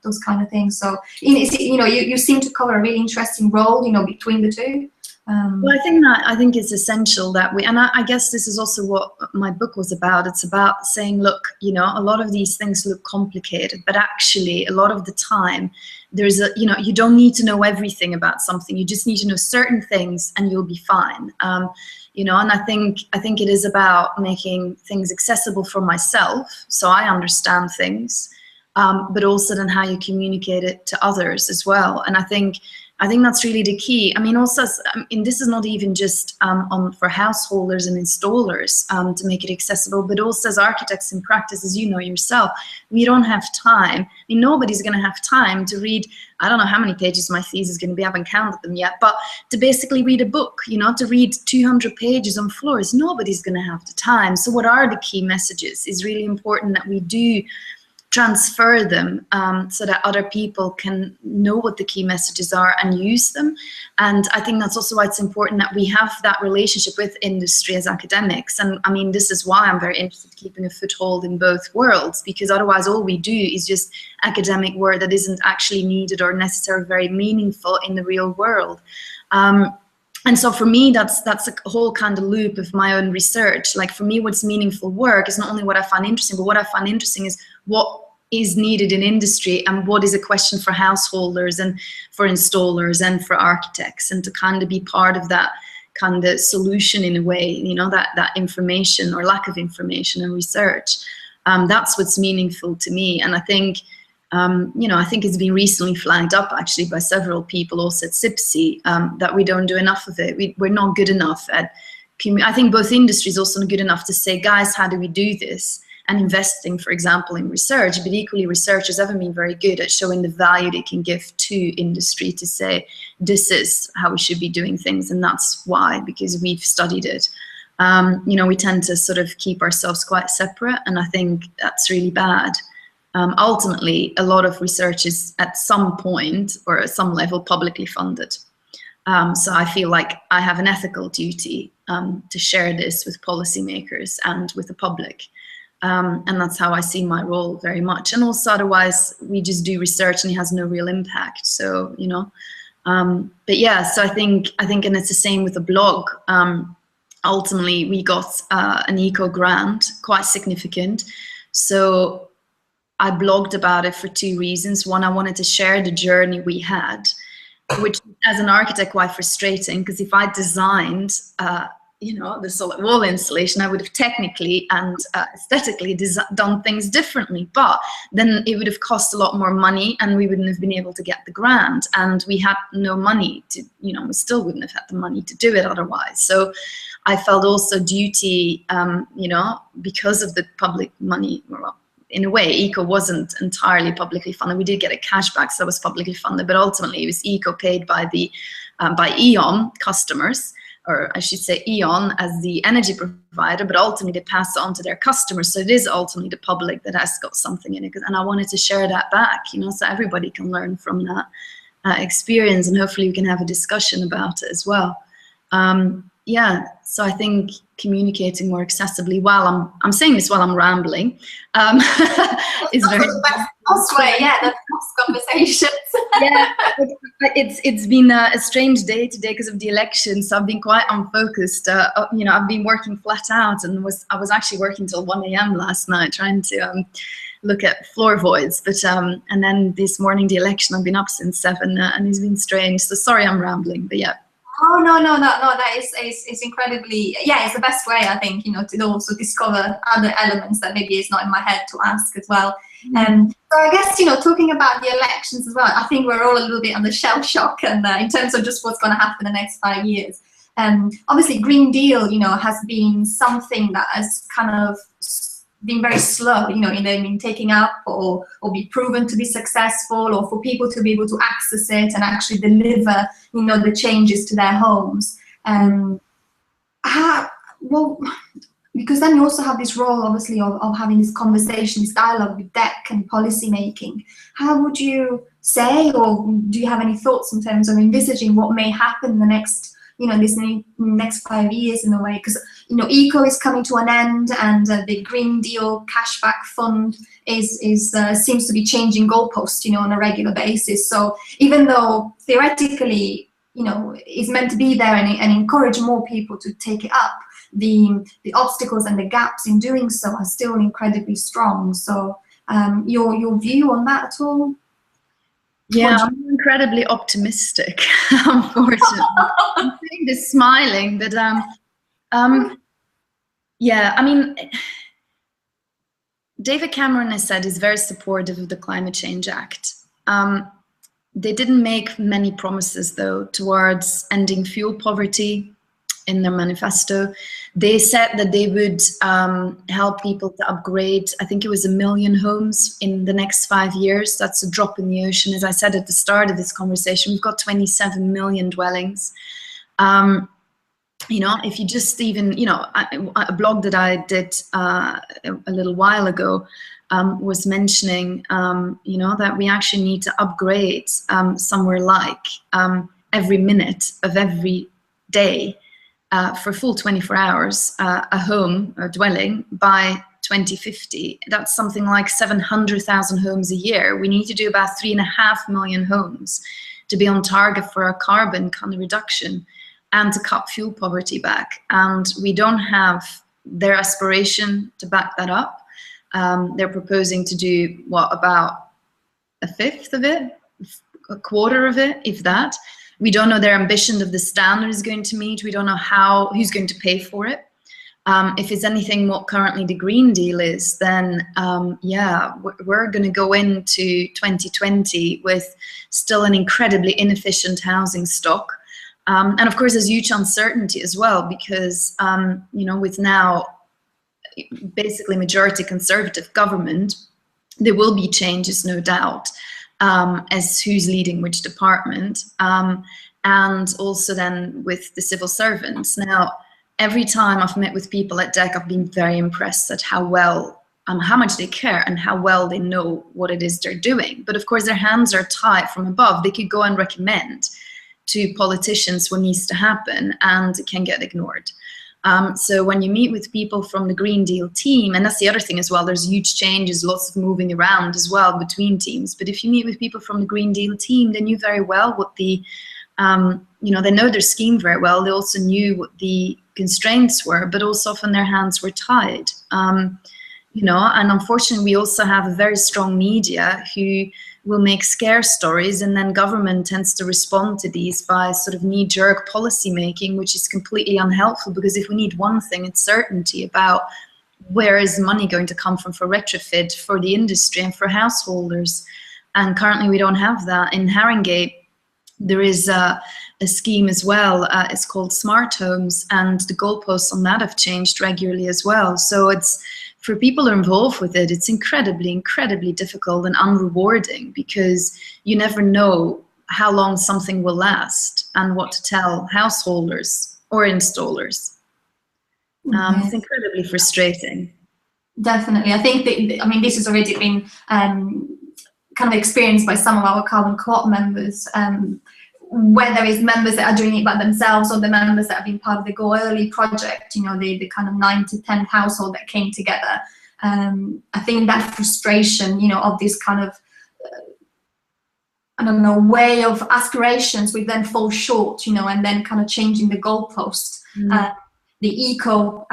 S1: those kind of things. So you seem to cover a really interesting role between the two.
S2: Well, I think it's essential that and I guess this is also what my book was about. It's about saying, look, a lot of these things look complicated, but actually a lot of the time there's you don't need to know everything about something. You just need to know certain things and you'll be fine. And I think it is about making things accessible for myself, so I understand things, but also then how you communicate it to others as well. And I think I think that's really the key. I mean, also, this is not even just for householders and installers to make it accessible, but also as architects in practice, as you know yourself, we don't have time. I mean, nobody's going to have time to read, I don't know how many pages my thesis is going to be, I haven't counted them yet, but to basically read a book, you know, to read 200 pages on floors, nobody's going to have the time. So what are the key messages? It's really important that we do transfer them so that other people can know what the key messages are and use them. And I think that's also why it's important that we have that relationship with industry as academics. And I mean, this is why I'm very interested in keeping a foothold in both worlds, because otherwise all we do is just academic work that isn't actually needed or necessarily very meaningful in the real world. And so for me, that's a whole kind of loop of my own research. Like for me, what's meaningful work is not only what I find interesting, but what I find interesting is what is needed in industry and what is a question for householders and for installers and for architects, and to kind of be part of that kind of solution in a way, you know, that information or lack of information and research. That's what's meaningful to me. And I think, you know, I think it's been recently flagged up actually by several people also at SIPSI that we don't do enough of it. We're not good enough at, I think both industries also not good enough to say, guys, how do we do this? And investing, for example, in research, but equally researchers haven't been very good at showing the value they can give to industry to say, this is how we should be doing things, and that's why, because we've studied it. You know, we tend to sort of keep ourselves quite separate, and I think that's really bad. Ultimately, a lot of research is at some point or at some level publicly funded. So I feel like I have an ethical duty to share this with policymakers and with the public. And that's how I see my role very much. And also otherwise we just do research and it has no real impact. So, you know, but yeah, so I think, and it's the same with the blog. Ultimately we got an eco grant, quite significant. So I blogged about it for two reasons. One, I wanted to share the journey we had, which as an architect quite frustrating, because if I designed you know, the solid wall installation, I would have technically and aesthetically done things differently, but then it would have cost a lot more money and we wouldn't have been able to get the grant, and we had no money to, you know, we still wouldn't have had the money to do it otherwise. So I felt also duty, you know, because of the public money. Well, in a way, ECO wasn't entirely publicly funded. We did get a cashback, so that was publicly funded, but ultimately it was ECO paid by the by E.ON customers, or I should say E.ON as the energy provider, but ultimately they pass it on to their customers. So it is ultimately the public that has got something in it. And I wanted to share that back, you know, so everybody can learn from that experience, and hopefully we can have a discussion about it as well. Yeah, so I think communicating more accessibly while I'm saying this while I'm rambling is very
S1: best way, yeah, the best conversations.
S2: Yeah, it's been a strange day today because of the election, so I've been quite unfocused. You know, I've been working flat out, and I was actually working till 1 a.m. last night trying to look at floor voids. But and then this morning the election, I've been up since 7, and it's been strange. So sorry, I'm rambling, but yeah.
S1: Oh, no, that is incredibly, yeah, it's the best way, I think, you know, to also discover other elements that maybe is not in my head to ask as well. So I guess, you know, talking about the elections as well, I think we're all a little bit on the shell shock, and in terms of just what's going to happen in the next 5 years. Obviously, Green Deal, you know, has been something that has kind of been very slow, you know, in taking up or be proven to be successful, or for people to be able to access it and actually deliver, you know, the changes to their homes. Well, because then you also have this role, obviously, of having this conversation, this dialogue with DEC and policy making. How would you say, or do you have any thoughts in terms of envisaging what may happen in the next, you know, this next 5 years in a way? Because, you know, ECO is coming to an end, and the Green Deal cashback fund seems to be changing goalposts, you know, on a regular basis. So even though theoretically, you know, it's meant to be there and encourage more people to take it up, the obstacles and the gaps in doing so are still incredibly strong. So your view on that at all?
S2: Yeah, I'm incredibly optimistic, unfortunately. I'm saying this smiling, but yeah, I mean, David Cameron has said he's very supportive of the Climate Change Act. They didn't make many promises, though, towards ending fuel poverty in their manifesto. They said that they would help people to upgrade, I think it was 1 million homes in the next 5 years. That's a drop in the ocean. As I said at the start of this conversation, we've got 27 million dwellings. You know, if you just even, you know, a blog that I did a little while ago was mentioning, you know, that we actually need to upgrade somewhere like every minute of every day for full 24 hours, a home, a dwelling, by 2050. That's something like 700,000 homes a year. We need to do about 3.5 million homes to be on target for a carbon kind of reduction and to cut fuel poverty back. And we don't have their aspiration to back that up. They're proposing to do, what, about a fifth of it, a quarter of it, if that. We don't know their ambition of the standard is going to meet. We don't know who's going to pay for it. If it's anything what currently the Green Deal is, then yeah, we're going to go into 2020 with still an incredibly inefficient housing stock. And of course, there's huge uncertainty as well, because you know, with now basically majority conservative government, there will be changes, no doubt, as who's leading which department, and also then with the civil servants. Now, every time I've met with people at DEC, I've been very impressed at how well, how much they care and how well they know what it is they're doing. But of course, their hands are tied from above. They could go and recommend to politicians what needs to happen, and it can get ignored. So when you meet with people from the Green Deal team, and that's the other thing as well, there's huge changes, lots of moving around as well between teams. But if you meet with people from the Green Deal team, they knew very well what the, you know, they know their scheme very well. They also knew what the constraints were, but also often their hands were tied. You know, and unfortunately, we also have a very strong media who will make scare stories, and then government tends to respond to these by sort of knee-jerk policy making, which is completely unhelpful, because if we need one thing, it's certainty about where is money going to come from for retrofit, for the industry and for householders. And currently we don't have that. In Haringey, there is a scheme as well. It's called Smart Homes, and the goalposts on that have changed regularly as well. So it's, for people who are involved with it, it's incredibly, incredibly difficult and unrewarding, because you never know how long something will last and what to tell householders or installers. It's incredibly frustrating.
S1: Definitely. I think that, I mean, this has already been kind of experienced by some of our Carbon Co-op members, where there is members that are doing it by themselves, or the members that have been part of the Go Early project, you know, the kind of 9 to 10 household that came together. I think that frustration, you know, of this kind of, I don't know, way of aspirations, we then fall short, you know, and then kind of changing the goalpost. The eco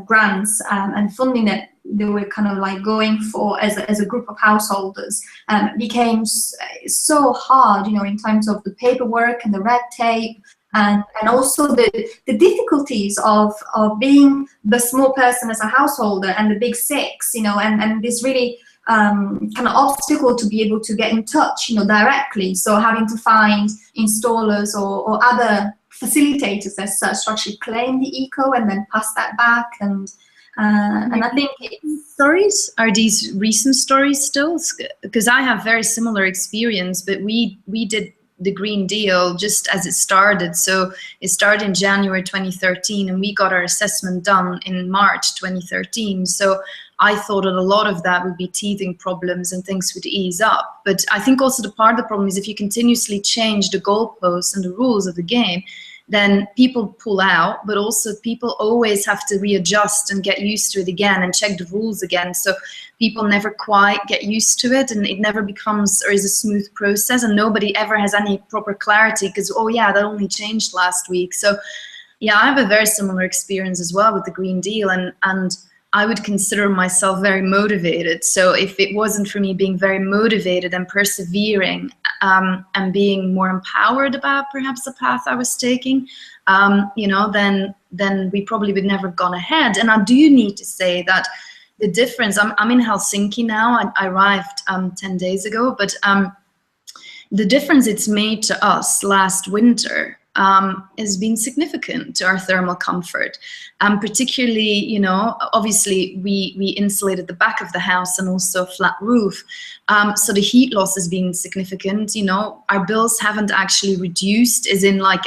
S1: grants and funding that they were kind of like going for as a group of householders became so hard, you know, in terms of the paperwork and the red tape, and also the difficulties of being the small person as a householder and the big six, you know, and this really kind of obstacle to be able to get in touch, you know, directly. So having to find installers or other facilitators as such to actually claim the eco and then pass that back. And I think
S2: stories, are these recent stories still? Because I have very similar experience, but we did the Green Deal just as it started. So it started in January 2013, and we got our assessment done in March 2013. So I thought that a lot of that would be teething problems and things would ease up. But I think also the part of the problem is if you continuously change the goalposts and the rules of the game, then people pull out, but also people always have to readjust and get used to it again and check the rules again. So people never quite get used to it, and it never becomes or is a smooth process, and nobody ever has any proper clarity because, oh yeah, that only changed last week. So yeah, I have a very similar experience as well with the Green Deal, and I would consider myself very motivated. So if it wasn't for me being very motivated and persevering and being more empowered about perhaps the path I was taking, you know, then we probably would never have gone ahead. And I do need to say that the difference, I'm in Helsinki now. I arrived 10 days ago, but the difference it's made to us last winter has been significant to our thermal comfort. Particularly, you know, obviously we insulated the back of the house and also a flat roof. So the heat loss has been significant. You know, our bills haven't actually reduced, as in like,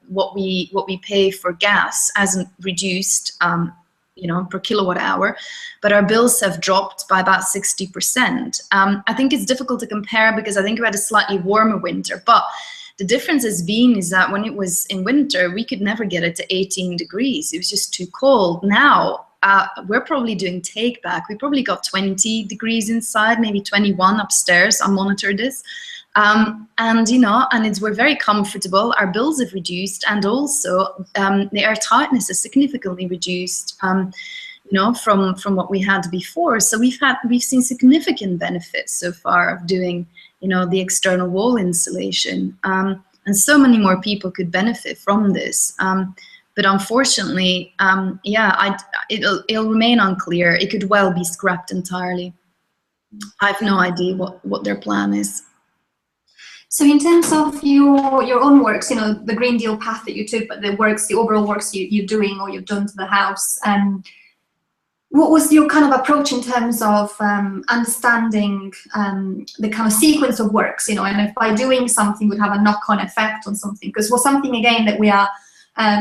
S2: what we pay for gas hasn't reduced, you know, per kilowatt hour, but our bills have dropped by about 60%. I think it's difficult to compare because I think we had a slightly warmer winter, but the difference has been is that when it was in winter, we could never get it to 18 degrees. It was just too cold. Now, we're probably doing take back. We probably got 20 degrees inside, maybe 21 upstairs. I monitored this. And, you know, and we're very comfortable. Our bills have reduced, and also the air tightness is significantly reduced, you know, from what we had before. So we've seen significant benefits so far of doing, you know, the external wall insulation, and so many more people could benefit from this. But unfortunately, yeah, it'll remain unclear. It could well be scrapped entirely. I have no idea what their plan is.
S1: So in terms of your own works, you know, the Green Deal path that you took, but the overall works you're doing or you've done to the house, what was your kind of approach in terms of understanding the kind of sequence of works, you know, and if by doing something would have a knock-on effect on something? Because something, again, that we are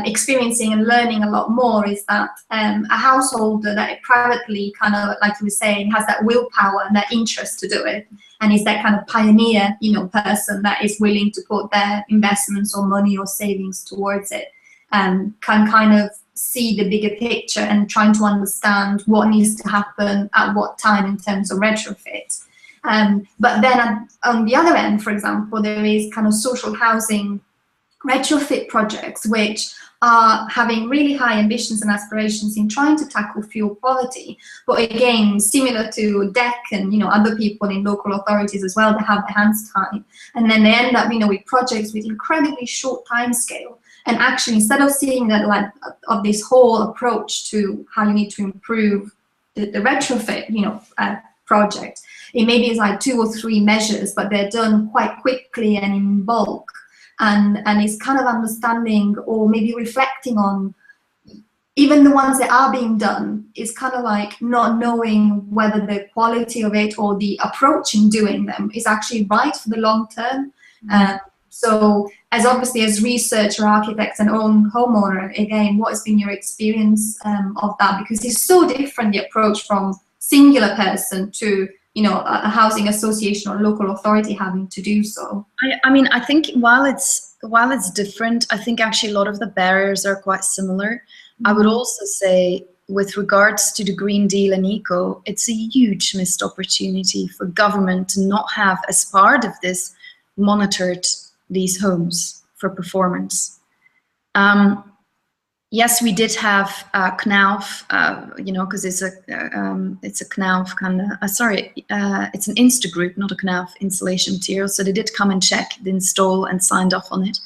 S1: experiencing and learning a lot more is that a householder that privately, kind of like you were saying, has that willpower and that interest to do it, and is that kind of pioneer, you know, person that is willing to put their investments or money or savings towards it, can kind of see the bigger picture and trying to understand what needs to happen at what time in terms of retrofit. But then on the other end, for example, there is kind of social housing retrofit projects which are having really high ambitions and aspirations in trying to tackle fuel poverty, but again, similar to DEC and, you know, other people in local authorities as well, that have their hands tied, and then they end up, you know, with projects with incredibly short time scale. And actually, instead of seeing that, like, of this whole approach to how you need to improve the retrofit, you know, project, it maybe is like 2 or 3 measures, but they're done quite quickly and in bulk. And it's kind of understanding or maybe reflecting on even the ones that are being done, is kind of like not knowing whether the quality of it or the approach in doing them is actually right for the long term. So as obviously as researcher, architects and own homeowner, again, what has been your experience of that? Because it's so different, the approach from singular person to, you know, a housing association or local authority having to do so.
S2: I mean, I think while it's different, I think actually a lot of the barriers are quite similar. I would also say, with regards to the Green Deal and eco, it's a huge missed opportunity for government to not have, as part of this, monitored these homes for performance. Yes, we did have KNAUF, you know, because it's a KNAUF kind of, it's an Insta group, not a KNAUF installation material. So they did come and check the install and signed off on it.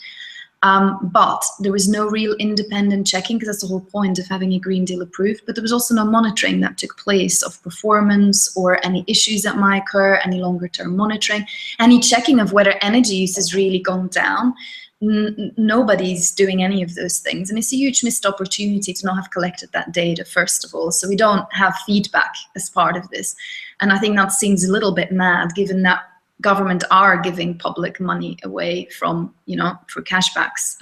S2: But there was no real independent checking, because that's the whole point of having a Green Deal approved. But there was also no monitoring that took place of performance or any issues that might occur, any longer term monitoring, any checking of whether energy use has really gone down. Nobody's doing any of those things, and it's a huge missed opportunity to not have collected that data, first of all. So we don't have feedback as part of this, and I think that seems a little bit mad, given that government are giving public money away from, you know, for cashbacks,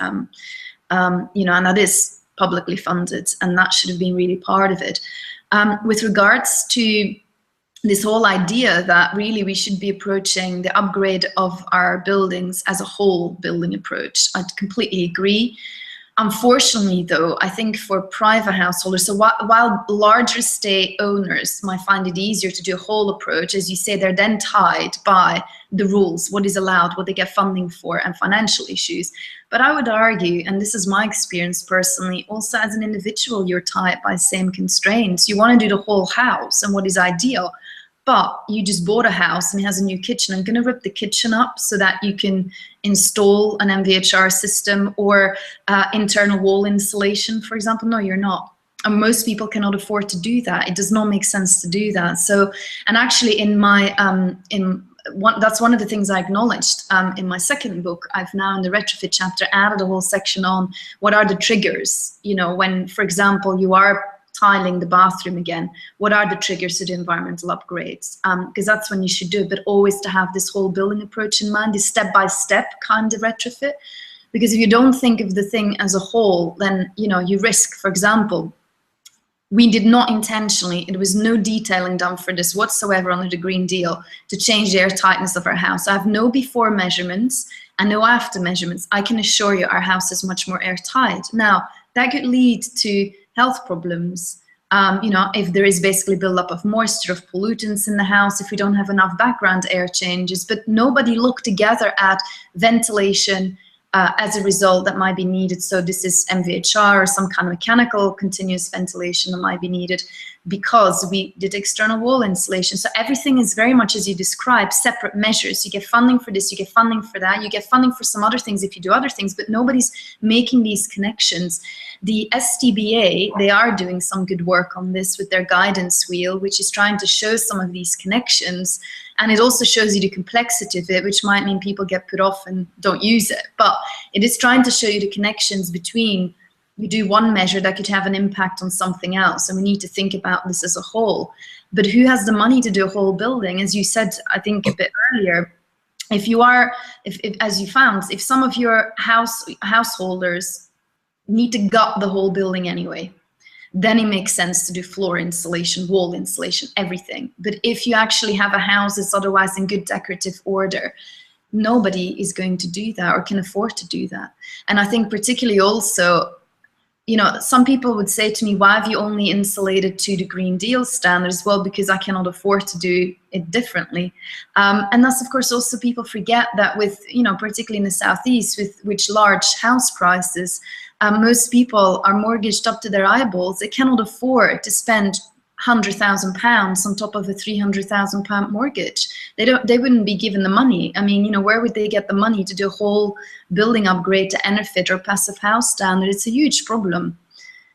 S2: you know, and that is publicly funded, and that should have been really part of it. With regards to this whole idea that really we should be approaching the upgrade of our buildings as a whole building approach, I completely agree. Unfortunately, though, I think for private householders, so while larger estate owners might find it easier to do a whole approach, as you say, they're then tied by the rules, what is allowed, what they get funding for, and financial issues. But I would argue, and this is my experience personally, also as an individual, you're tied by same constraints. You want to do the whole house and what is ideal, but you just bought a house and it has a new kitchen. I'm going to rip the kitchen up so that you can install an MVHR system or internal wall insulation, for example. No, you're not. And most people cannot afford to do that. It does not make sense to do that. So, and actually in my, that's one of the things I acknowledged in my second book. I've now in the retrofit chapter added a whole section on what are the triggers, you know, when, for example, you are tiling the bathroom again, what are the triggers to the environmental upgrades? Because that's when you should do it, but always to have this whole building approach in mind, this step-by-step kind of retrofit. Because if you don't think of the thing as a whole, then, you know, you risk, for example, we did not intentionally, there was no detailing done for this whatsoever under the Green Deal to change the air tightness of our house. I have no before measurements and no after measurements. I can assure you our house is much more airtight. Now, that could lead to health problems. You know, if there is basically buildup of moisture, of pollutants in the house, if we don't have enough background air changes, but nobody looked together at ventilation, as a result that might be needed. So this is MVHR or some kind of mechanical continuous ventilation that might be needed because we did external wall insulation. So everything is very much as you described, separate measures. You get funding for this, you get funding for that, you get funding for some other things if you do other things, but nobody's making these connections. The STBA, they are doing some good work on this with their guidance wheel, which is trying to show some of these connections. And it also shows you the complexity of it, which might mean people get put off and don't use it. But it is trying to show you the connections between you do one measure that could have an impact on something else. And we need to think about this as a whole. But who has the money to do a whole building? As you said, I think a bit earlier, if you are, if as you found, if some of your householders need to gut the whole building anyway, then it makes sense to do floor insulation, wall insulation, everything. But if you actually have a house that's otherwise in good decorative order, nobody is going to do that or can afford to do that. And I think particularly also, you know, some people would say to me, why have you only insulated to the Green Deal standards? Well, because I cannot afford to do it differently. And that's, of course, also people forget that with, you know, particularly in the Southeast, with which large house prices, most people are mortgaged up to their eyeballs. They cannot afford to spend £100,000 on top of a £300,000 mortgage. They wouldn't be given the money. I mean, you know, where would they get the money to do a whole building upgrade to Enerfit or passive house standard? It's a huge problem.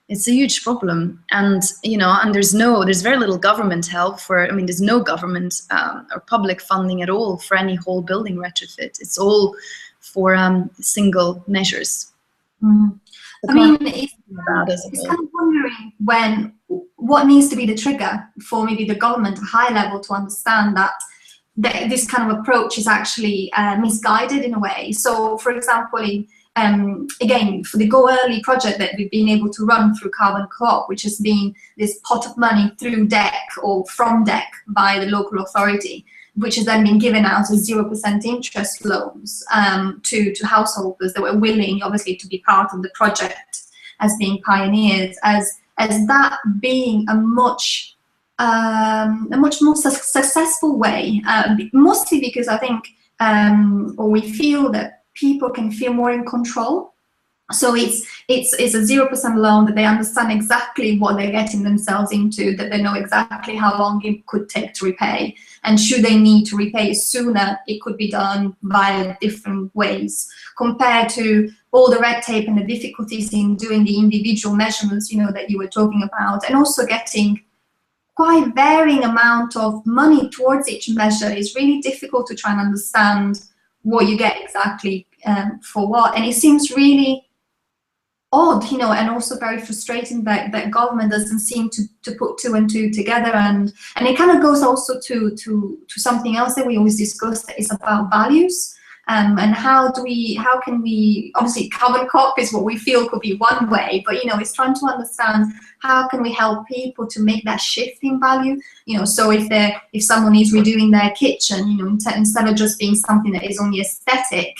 S2: It's a huge problem. And, you know, and there's very little government help for, I mean, there's no government or public funding at all for any whole building retrofit. It's all for single measures.
S1: Mm. I mean, it's kind of wondering what needs to be the trigger for maybe the government at a high level to understand that this kind of approach is actually misguided in a way. So, for example, again, for the Go Early project that we've been able to run through Carbon Co-op, which has been this pot of money through DEC or from DEC by the local authority, which has then been given out as 0% interest loans to householders that were willing, obviously, to be part of the project as being pioneers, as that being a much more successful way, mostly because I think, or we feel that people can feel more in control. So it's a 0% loan that they understand exactly what they're getting themselves into, that they know exactly how long it could take to repay. And should they need to repay sooner, it could be done via different ways, compared to all the red tape and the difficulties in doing the individual measurements, you know, that you were talking about, and also getting quite varying amount of money towards each measure. Is really difficult to try and understand what you get exactly for what. And it seems really odd, you know, and also very frustrating that government doesn't seem to put two and two together. And it kind of goes also to something else that we always discuss, that is about values. And how can we, obviously Carbon Co-op is what we feel could be one way, but, you know, it's trying to understand how can we help people to make that shift in value, you know. So if someone is redoing their kitchen, you know, instead of just being something that is only aesthetic,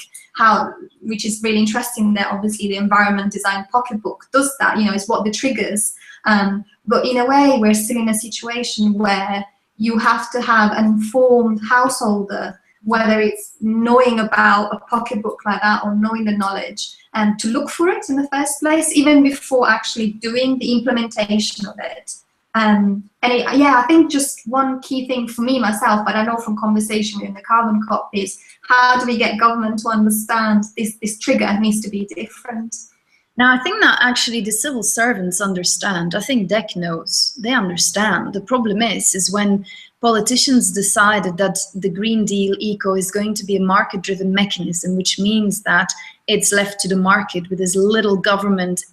S1: which is really interesting that obviously the Environmental Design Pocketbook does that, you know, is what the triggers. But in a way, we're still in a situation where you have to have an informed householder, whether it's knowing about a pocketbook like that or knowing the knowledge, and to look for it in the first place, even before actually doing the implementation of it. I think just one key thing for me myself, but I know from conversation in the Carbon Co-op, is how do we get government to understand this trigger needs to be different?
S2: Now, I think that actually the civil servants understand. I think DEC knows. They understand. The problem is when politicians decided that the Green Deal eco is going to be a market-driven mechanism, which means that it's left to the market with as little government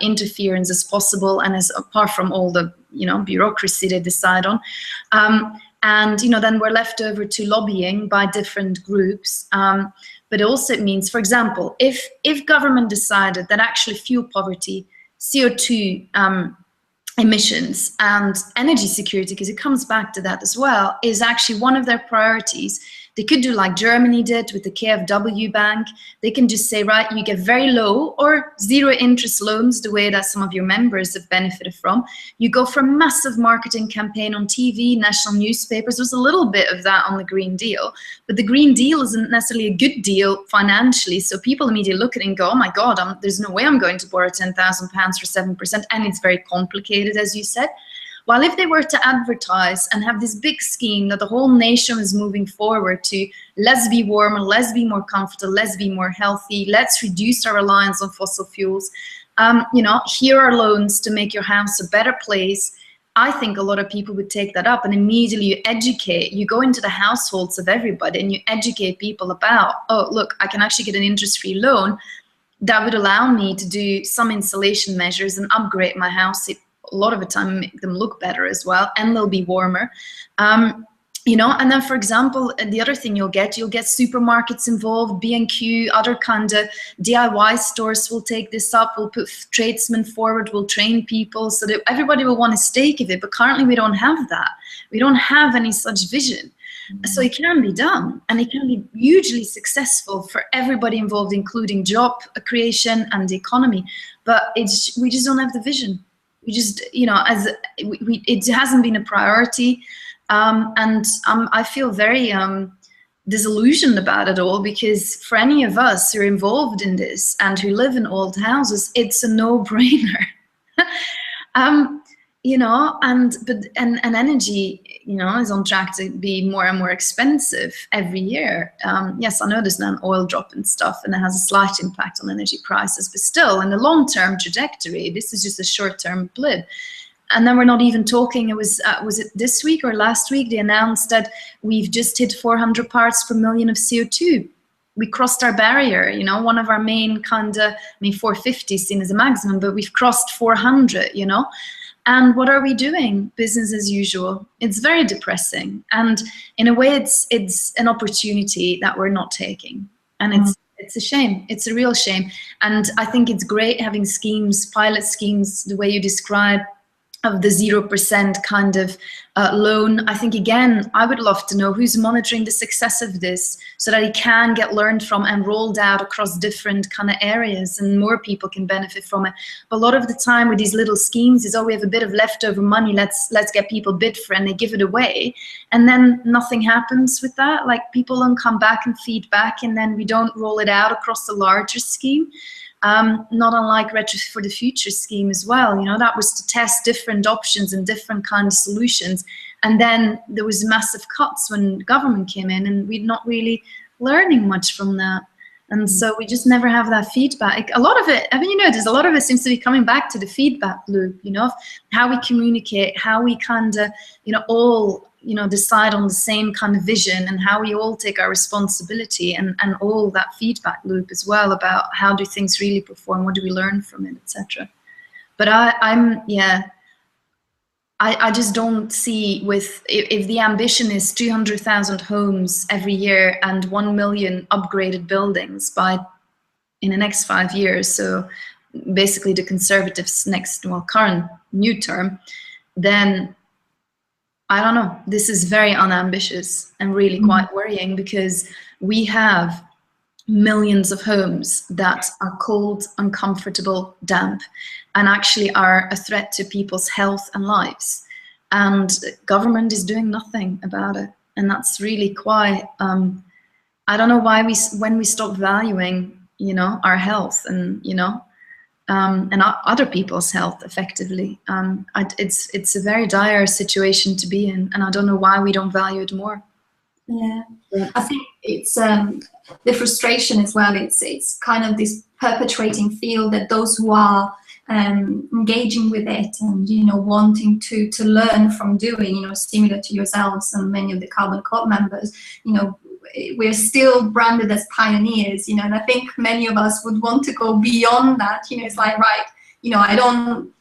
S2: interference as possible, and as apart from all the bureaucracy they decide on. And then we're left over to lobbying by different groups. But also it means, for example, if government decided that actually fuel poverty, CO2 emissions and energy security, because it comes back to that as well, is actually one of their priorities, they could do like Germany did with the KfW bank. They can just say, right, you get very low or zero interest loans, the way that some of your members have benefited from. You go for a massive marketing campaign on TV, national newspapers. There's a little bit of that on the Green Deal, but the Green Deal isn't necessarily a good deal financially. So people immediately look at it and go, oh my God, there's no way I'm going to borrow £10,000 for 7%. And it's very complicated, as you said. While if they were to advertise and have this big scheme that the whole nation is moving forward to, let's be warmer, let's be more comfortable, let's be more healthy, let's reduce our reliance on fossil fuels, here are loans to make your house a better place, I think a lot of people would take that up, and immediately you educate, you go into the households of everybody and you educate people about, oh, look, I can actually get an interest-free loan that would allow me to do some insulation measures and upgrade my house. A lot of the time make them look better as well, and they'll be warmer. And then, for example, the other thing you'll get supermarkets involved, B&Q, other kind of DIY stores will take this up, will put tradesmen forward, will train people so that everybody will want a stake of it. But currently we don't have that. We don't have any such vision. So it can be done, and it can be hugely successful for everybody involved, including job creation and the economy. But we just don't have the vision. We just, it hasn't been a priority. And I feel very disillusioned about it all, because for any of us who are involved in this and who live in old houses, it's a no-brainer. And energy, is on track to be more and more expensive every year. Yes, I know there's now an oil drop and stuff, and it has a slight impact on energy prices, but still, in the long-term trajectory, this is just a short-term blip. And then we're not even talking, was it this week or last week, they announced that we've just hit 400 parts per million of CO2. We crossed our barrier, one of our main 450 is seen as a maximum, but we've crossed 400, And what are we doing? Business as usual. It's very depressing. And in a way, it's an opportunity that we're not taking. And it's a shame. It's a real shame. And I think it's great having schemes, pilot schemes, the way you describe, of the 0% kind of loan. I think, again, I would love to know who's monitoring the success of this so that it can get learned from and rolled out across different kind of areas and more people can benefit from it. But a lot of the time with these little schemes is, oh, we have a bit of leftover money, let's get people bid for it, and they give it away. And then nothing happens with that. Like, people don't come back and feed back, and then we don't roll it out across the larger scheme. Not unlike Retrofit for the Future scheme as well. That was to test different options and different kind of solutions. And then there was massive cuts when government came in, and we're not really learning much from that. And so we just never have that feedback. A lot of it, there's a lot of it seems to be coming back to the feedback loop, of how we communicate, how we kind of, all, decide on the same kind of vision, and how we all take our responsibility, and all that feedback loop as well about how do things really perform, what do we learn from it, etc. But I just don't see, if the ambition is 200,000 homes every year and 1 million upgraded buildings in the next 5 years, so basically the Conservatives' current new term, then I don't know, this is very unambitious and really quite worrying, because we have millions of homes that are cold, uncomfortable, damp, and actually are a threat to people's health and lives. And government is doing nothing about it. And that's really quite, I don't know why when we stop valuing, our health and, and other people's health effectively. It's a very dire situation to be in, and I don't know why we don't value it more.
S1: Yeah,
S2: Yeah.
S1: I think it's the frustration as well. It's kind of this perpetuating feel that those who are engaging with it and wanting to learn from doing, similar to yourselves and many of the Carbon Co-op members, we're still branded as pioneers, and I think many of us would want to go beyond that. It's like, right, I don't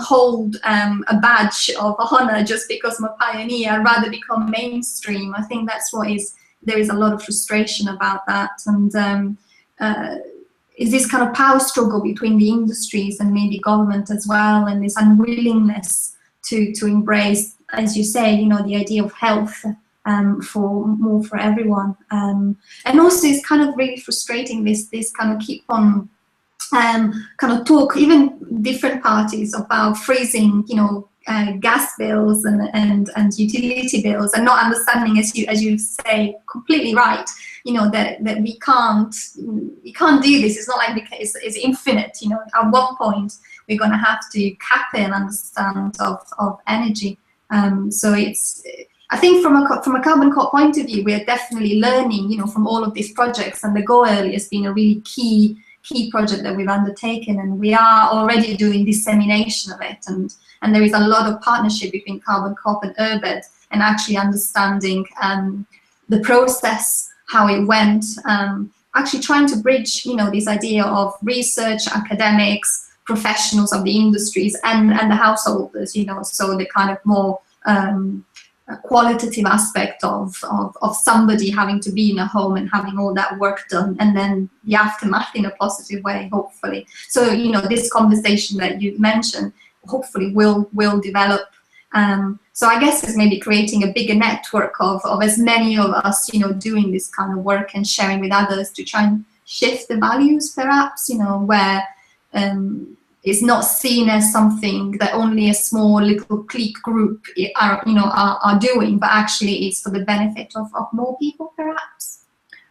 S1: hold a badge of honor just because I'm a pioneer. I'd rather become mainstream. I think that's there is a lot of frustration about that, and is this kind of power struggle between the industries and maybe government as well, and this unwillingness to embrace, as you say, the idea of health for everyone, and also it's kind of really frustrating this kind of keep on kind of talk, even different parties, about freezing, gas bills and utility bills, and not understanding, as you say, completely right, that we can't do this. It's not like it's infinite. At one point we're going to have to cap in understand of energy. So I think from a Carbon Co-op point of view, we're definitely learning, from all of these projects, and the Go Early has been a really key project that we've undertaken, and we are already doing dissemination of it, and there is a lot of partnership between Carbon Co-op and URBED, and actually understanding the process, how it went, actually trying to bridge, this idea of research, academics, professionals of the industries, and the householders, so the kind of more qualitative aspect of somebody having to be in a home and having all that work done, and then the aftermath in a positive way, hopefully. So this conversation that you mentioned hopefully will develop. So I guess it's maybe creating a bigger network of as many of us doing this kind of work and sharing with others to try and shift the values, perhaps, where it's not seen as something that only a small little clique group are doing, but actually it's for the benefit of more people, perhaps.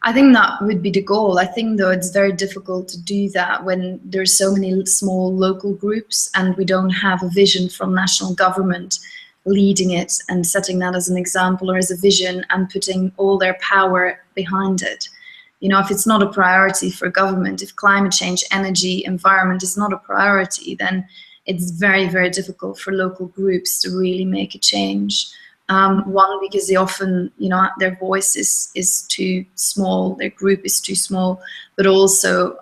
S2: I think that would be the goal. I think, though, it's very difficult to do that when there's so many small local groups and we don't have a vision from national government leading it and setting that as an example or as a vision and putting all their power behind it. If it's not a priority for government, if climate change, energy, environment is not a priority, then it's very, very difficult for local groups to really make a change. One, because they often, their voice is too small, their group is too small, but also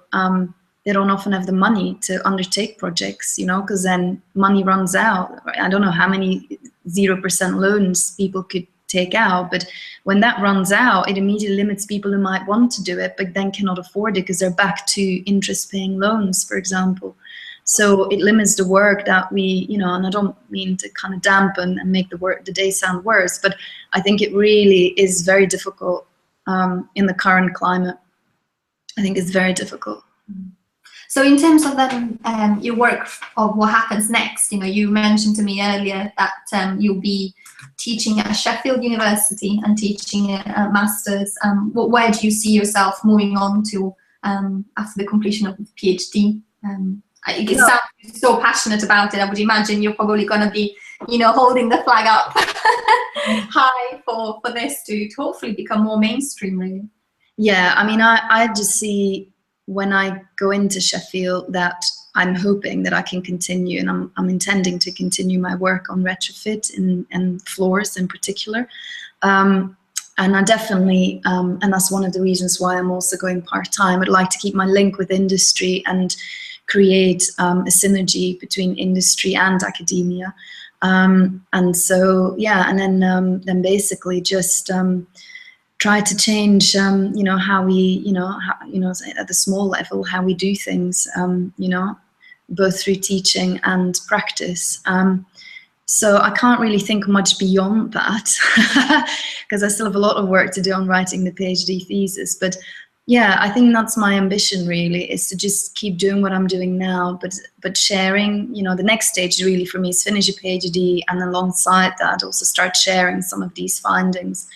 S2: they don't often have the money to undertake projects, because then money runs out. I don't know how many 0% loans people could take out, but when that runs out, it immediately limits people who might want to do it but then cannot afford it because they're back to interest-paying loans, for example. So it limits the work that we, and I don't mean to kind of dampen and make the day sound worse, but I think it really is very difficult in the current climate. I think it's very difficult.
S1: So in terms of then your work of what happens next, you mentioned to me earlier that you'll be teaching at Sheffield University and teaching a master's. Where do you see yourself moving on to after the completion of the PhD? It sounds so passionate about it. I would imagine you're probably going to be, holding the flag up high for this to hopefully become more mainstream, really.
S2: Yeah, I mean, I just see when I go into Sheffield that I'm hoping that I can continue, and I'm intending to continue my work on retrofit and floors in particular. And I definitely, and that's one of the reasons why I'm also going part-time. I'd like to keep my link with industry and create a synergy between industry and academia. And so, yeah, and then basically just try to change, how we, at the small level, how we do things, both through teaching and practice. So I can't really think much beyond that because I still have a lot of work to do on writing the PhD thesis. But yeah, I think that's my ambition really, is to just keep doing what I'm doing now, but sharing, the next stage really for me is finish a PhD and alongside that also start sharing some of these findings.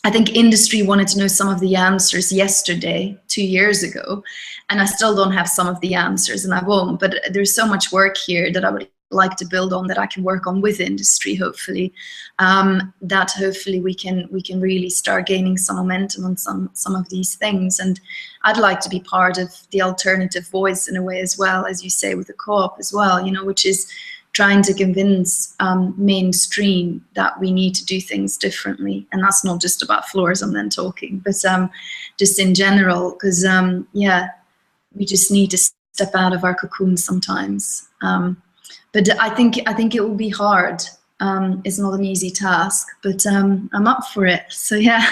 S2: I think industry wanted to know some of the answers yesterday, 2 years ago, and I still don't have some of the answers, and I won't, but there's so much work here that I would like to build on, that I can work on with industry, hopefully, that hopefully we can really start gaining some momentum on some of these things. And I'd like to be part of the alternative voice in a way as well, as you say, with the co-op as well, you know, which is trying to convince mainstream that we need to do things differently. And that's not just about floors I'm then talking, but just in general, because yeah, we just need to step out of our cocoon sometimes. But I think it will be hard. It's not an easy task, but I'm up for it. So yeah,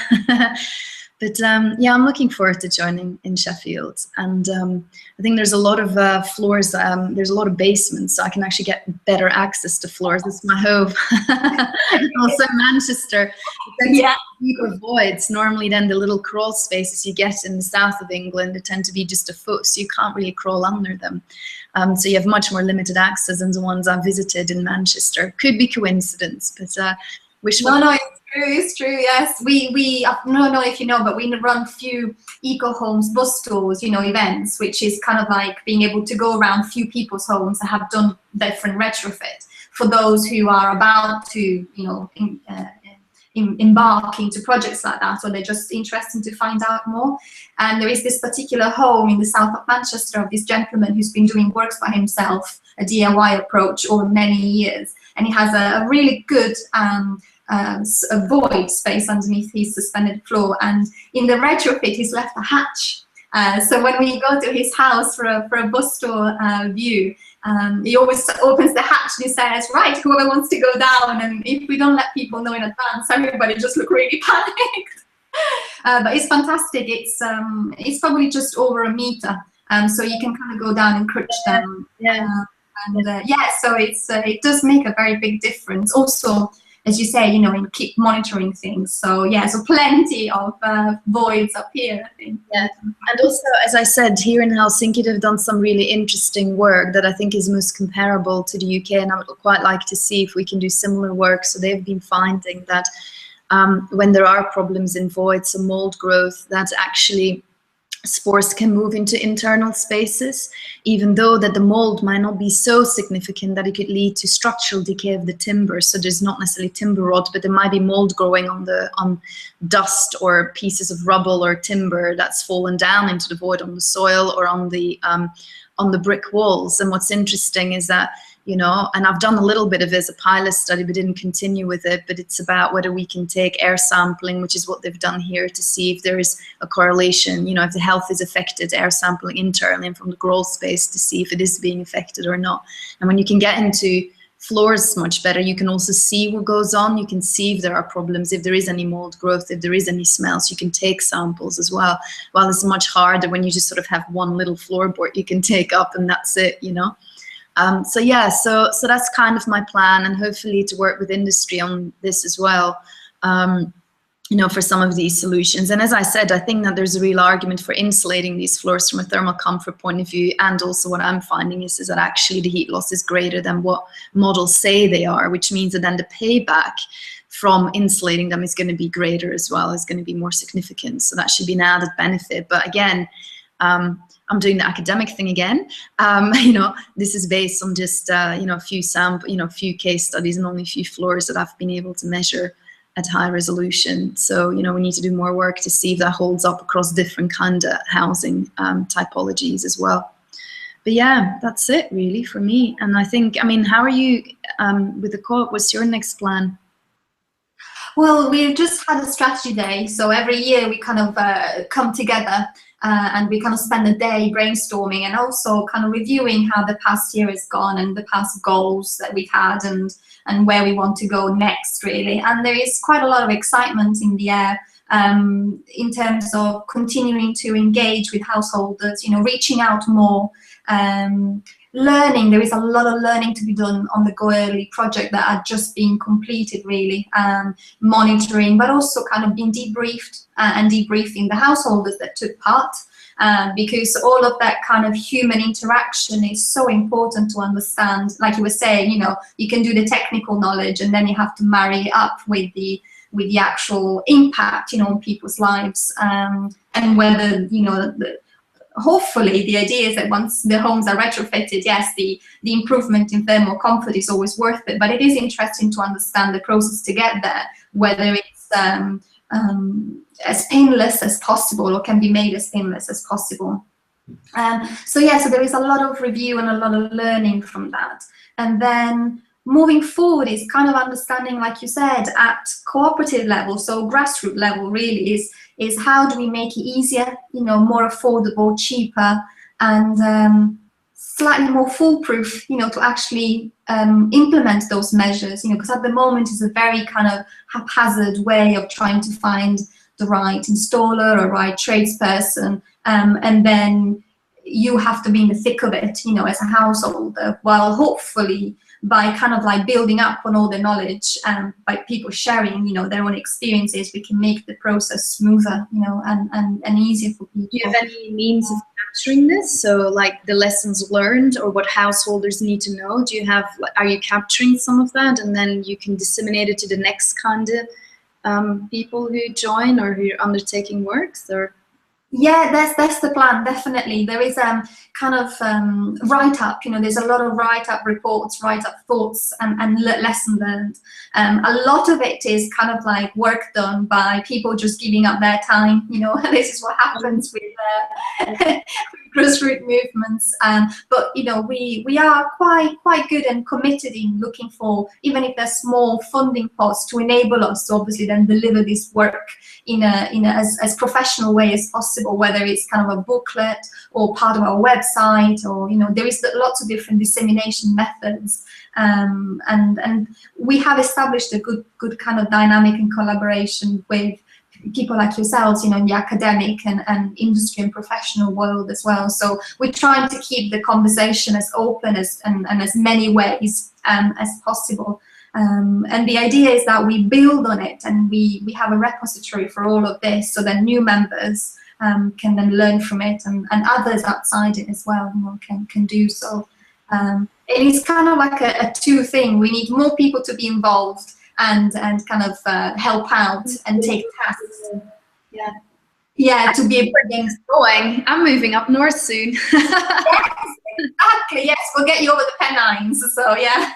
S2: but yeah, I'm looking forward to joining in Sheffield. And I think there's a lot of floors. There's a lot of basements, so I can actually get better access to floors. That's my hope. Also Manchester, yeah, deeper voids. Normally, then the little crawl spaces you get in the south of England, they tend to be just a foot, so you can't really crawl under them. So you have much more limited access than the ones I've visited in Manchester. Could be coincidence, but
S1: no, it's true, yes. We I don't know if you know, but we run a few eco homes bus tours, you know, events, which is kind of like being able to go around few people's homes that have done different retrofit for those who are about to, you know, embark into projects like that, or they're just interested to find out more. And there is this particular home in the south of Manchester of this gentleman who's been doing works by himself, a DIY approach over many years, and he has a really good a void space underneath his suspended floor, and in the retrofit he's left a hatch. So when we go to his house for a bus tour view, he always opens the hatch and he says, right, whoever wants to go down, and if we don't let people know in advance, everybody just look really panicked. But it's fantastic. It's probably just over a meter, so you can kind of go down and crouch down. Yeah. Yeah, so it does make a very big difference. Also, as you say, you know, and keep monitoring things. So yeah, so plenty of voids up here, I think.
S2: Yeah, and also, as I said, here in Helsinki, they've done some really interesting work that I think is most comparable to the UK, and I would quite like to see if we can do similar work. So they've been finding that when there are problems in voids, so mold growth, that actually spores can move into internal spaces, even though that the mold might not be so significant that it could lead to structural decay of the timber. So there's not necessarily timber rot, but there might be mold growing on dust or pieces of rubble or timber that's fallen down into the void on the soil or on the brick walls. And what's interesting is that, you know, and I've done a little bit of it as a pilot study, but didn't continue with it, but it's about whether we can take air sampling, which is what they've done here, to see if there is a correlation, you know, if the health is affected, air sampling internally and from the crawl space to see if it is being affected or not. And when you can get into floors much better, you can also see what goes on. You can see if there are problems, if there is any mold growth, if there is any smells. You can take samples as well. While it's much harder when you just sort of have one little floorboard you can take up and that's it, you know. So yeah, so that's kind of my plan, and hopefully to work with industry on this as well, you know, for some of these solutions. And as I said, I think that there's a real argument for insulating these floors from a thermal comfort point of view. And also what I'm finding is that actually the heat loss is greater than what models say they are, which means that then the payback from insulating them is going to be greater as well, is going to be more significant. So that should be an added benefit. But again, I'm doing the academic thing again. You know, this is based on just you know, a few case studies and only a few floors that I've been able to measure at high resolution. So, you know, we need to do more work to see if that holds up across different kind of housing typologies as well. But yeah, that's it really for me. And I think, I mean, how are you with the co-op? What's your next plan?
S1: Well, we've just had a strategy day, so every year we kind of come together and we kind of spend a day brainstorming and also kind of reviewing how the past year has gone and the past goals that we've had and where we want to go next, really. And there is quite a lot of excitement in the air in terms of continuing to engage with householders, you know, reaching out more, learning. There is a lot of learning to be done on the Go Early project that are just being completed, really, monitoring, but also kind of being debriefed and debriefing the householders that took part, because all of that kind of human interaction is so important to understand. Like you were saying, you know, you can do the technical knowledge and then you have to marry it up with the actual impact, you know, on people's lives, and whether, you know, hopefully the idea is that once the homes are retrofitted, yes, the improvement in thermal comfort is always worth it, but it is interesting to understand the process to get there, whether it's as painless as possible or can be made as painless as possible. So yeah, so there is a lot of review and a lot of learning from that. And then moving forward is kind of understanding, like you said, at cooperative level, so grassroots level really is how do we make it easier, more affordable, cheaper, and slightly more foolproof, to actually implement those measures, because at the moment it's a very kind of haphazard way of trying to find the right installer or right tradesperson, and then you have to be in the thick of it, as a householder, while hopefully by kind of like building up on all the knowledge and by people sharing, their own experiences, we can make the process smoother, and easier for people.
S2: Do you have any means of capturing this? So like the lessons learned or what householders need to know, are you capturing some of that and then you can disseminate it to the next kind of people who join or who are undertaking works? Or
S1: yeah, that's the plan, definitely. There is kind of write-up, there's a lot of write-up reports, write-up thoughts, and lesson learned. A lot of it is kind of like work done by people just giving up their time, this is what happens with grassroots movements. But we are quite good and committed in looking for, even if there's small funding pots, to enable us to obviously then deliver this work in a as professional way as possible, whether it's kind of a booklet or part of our website, or there is lots of different dissemination methods, and we have established a good kind of dynamic and collaboration with people like yourselves, in the academic and industry and professional world as well. So we're trying to keep the conversation as open and as many ways as possible. And the idea is that we build on it, and we have a repository for all of this, so that new members can then learn from it, and others outside it as well, can do so. It is kind of like a two thing. We need more people to be involved and kind of help out and take tasks. Yeah, to be able to
S2: going. I'm moving up north soon.
S1: Yes, exactly. Yes, we'll get you over the Pennines. So yeah,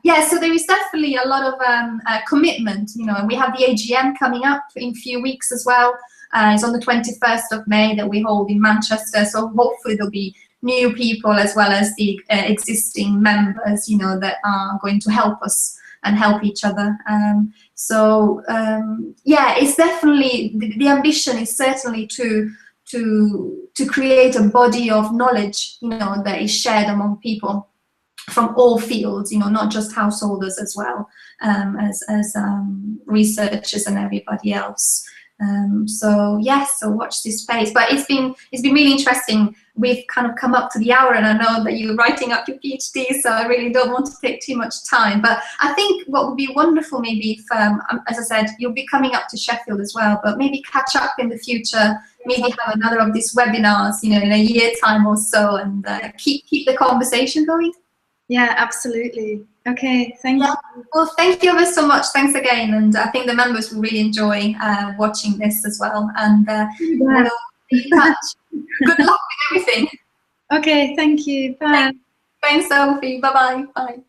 S1: yeah. So there is definitely a lot of commitment, and we have the AGM coming up in a few weeks as well. It's on the 21st of May that we hold in Manchester. So hopefully there'll be new people as well as the existing members, that are going to help us and help each other. Yeah, it's definitely the ambition is certainly to create a body of knowledge, that is shared among people from all fields, not just householders as well, as researchers and everybody else. So yes, so watch this space. But it's been really interesting. We've kind of come up to the hour, and I know that you're writing up your PhD, so I really don't want to take too much time. But I think what would be wonderful, maybe if, as I said, you'll be coming up to Sheffield as well, but maybe catch up in the future, maybe have another of these webinars, in a year time or so, and keep the conversation going.
S2: Yeah, absolutely. Okay, thank you.
S1: Well, thank you ever so much. Thanks again. And I think the members will really enjoy watching this as well. And we'll be in touch. Good luck with everything.
S2: Okay, thank you. Bye.
S1: Thanks, Sophie. Bye-bye. Bye.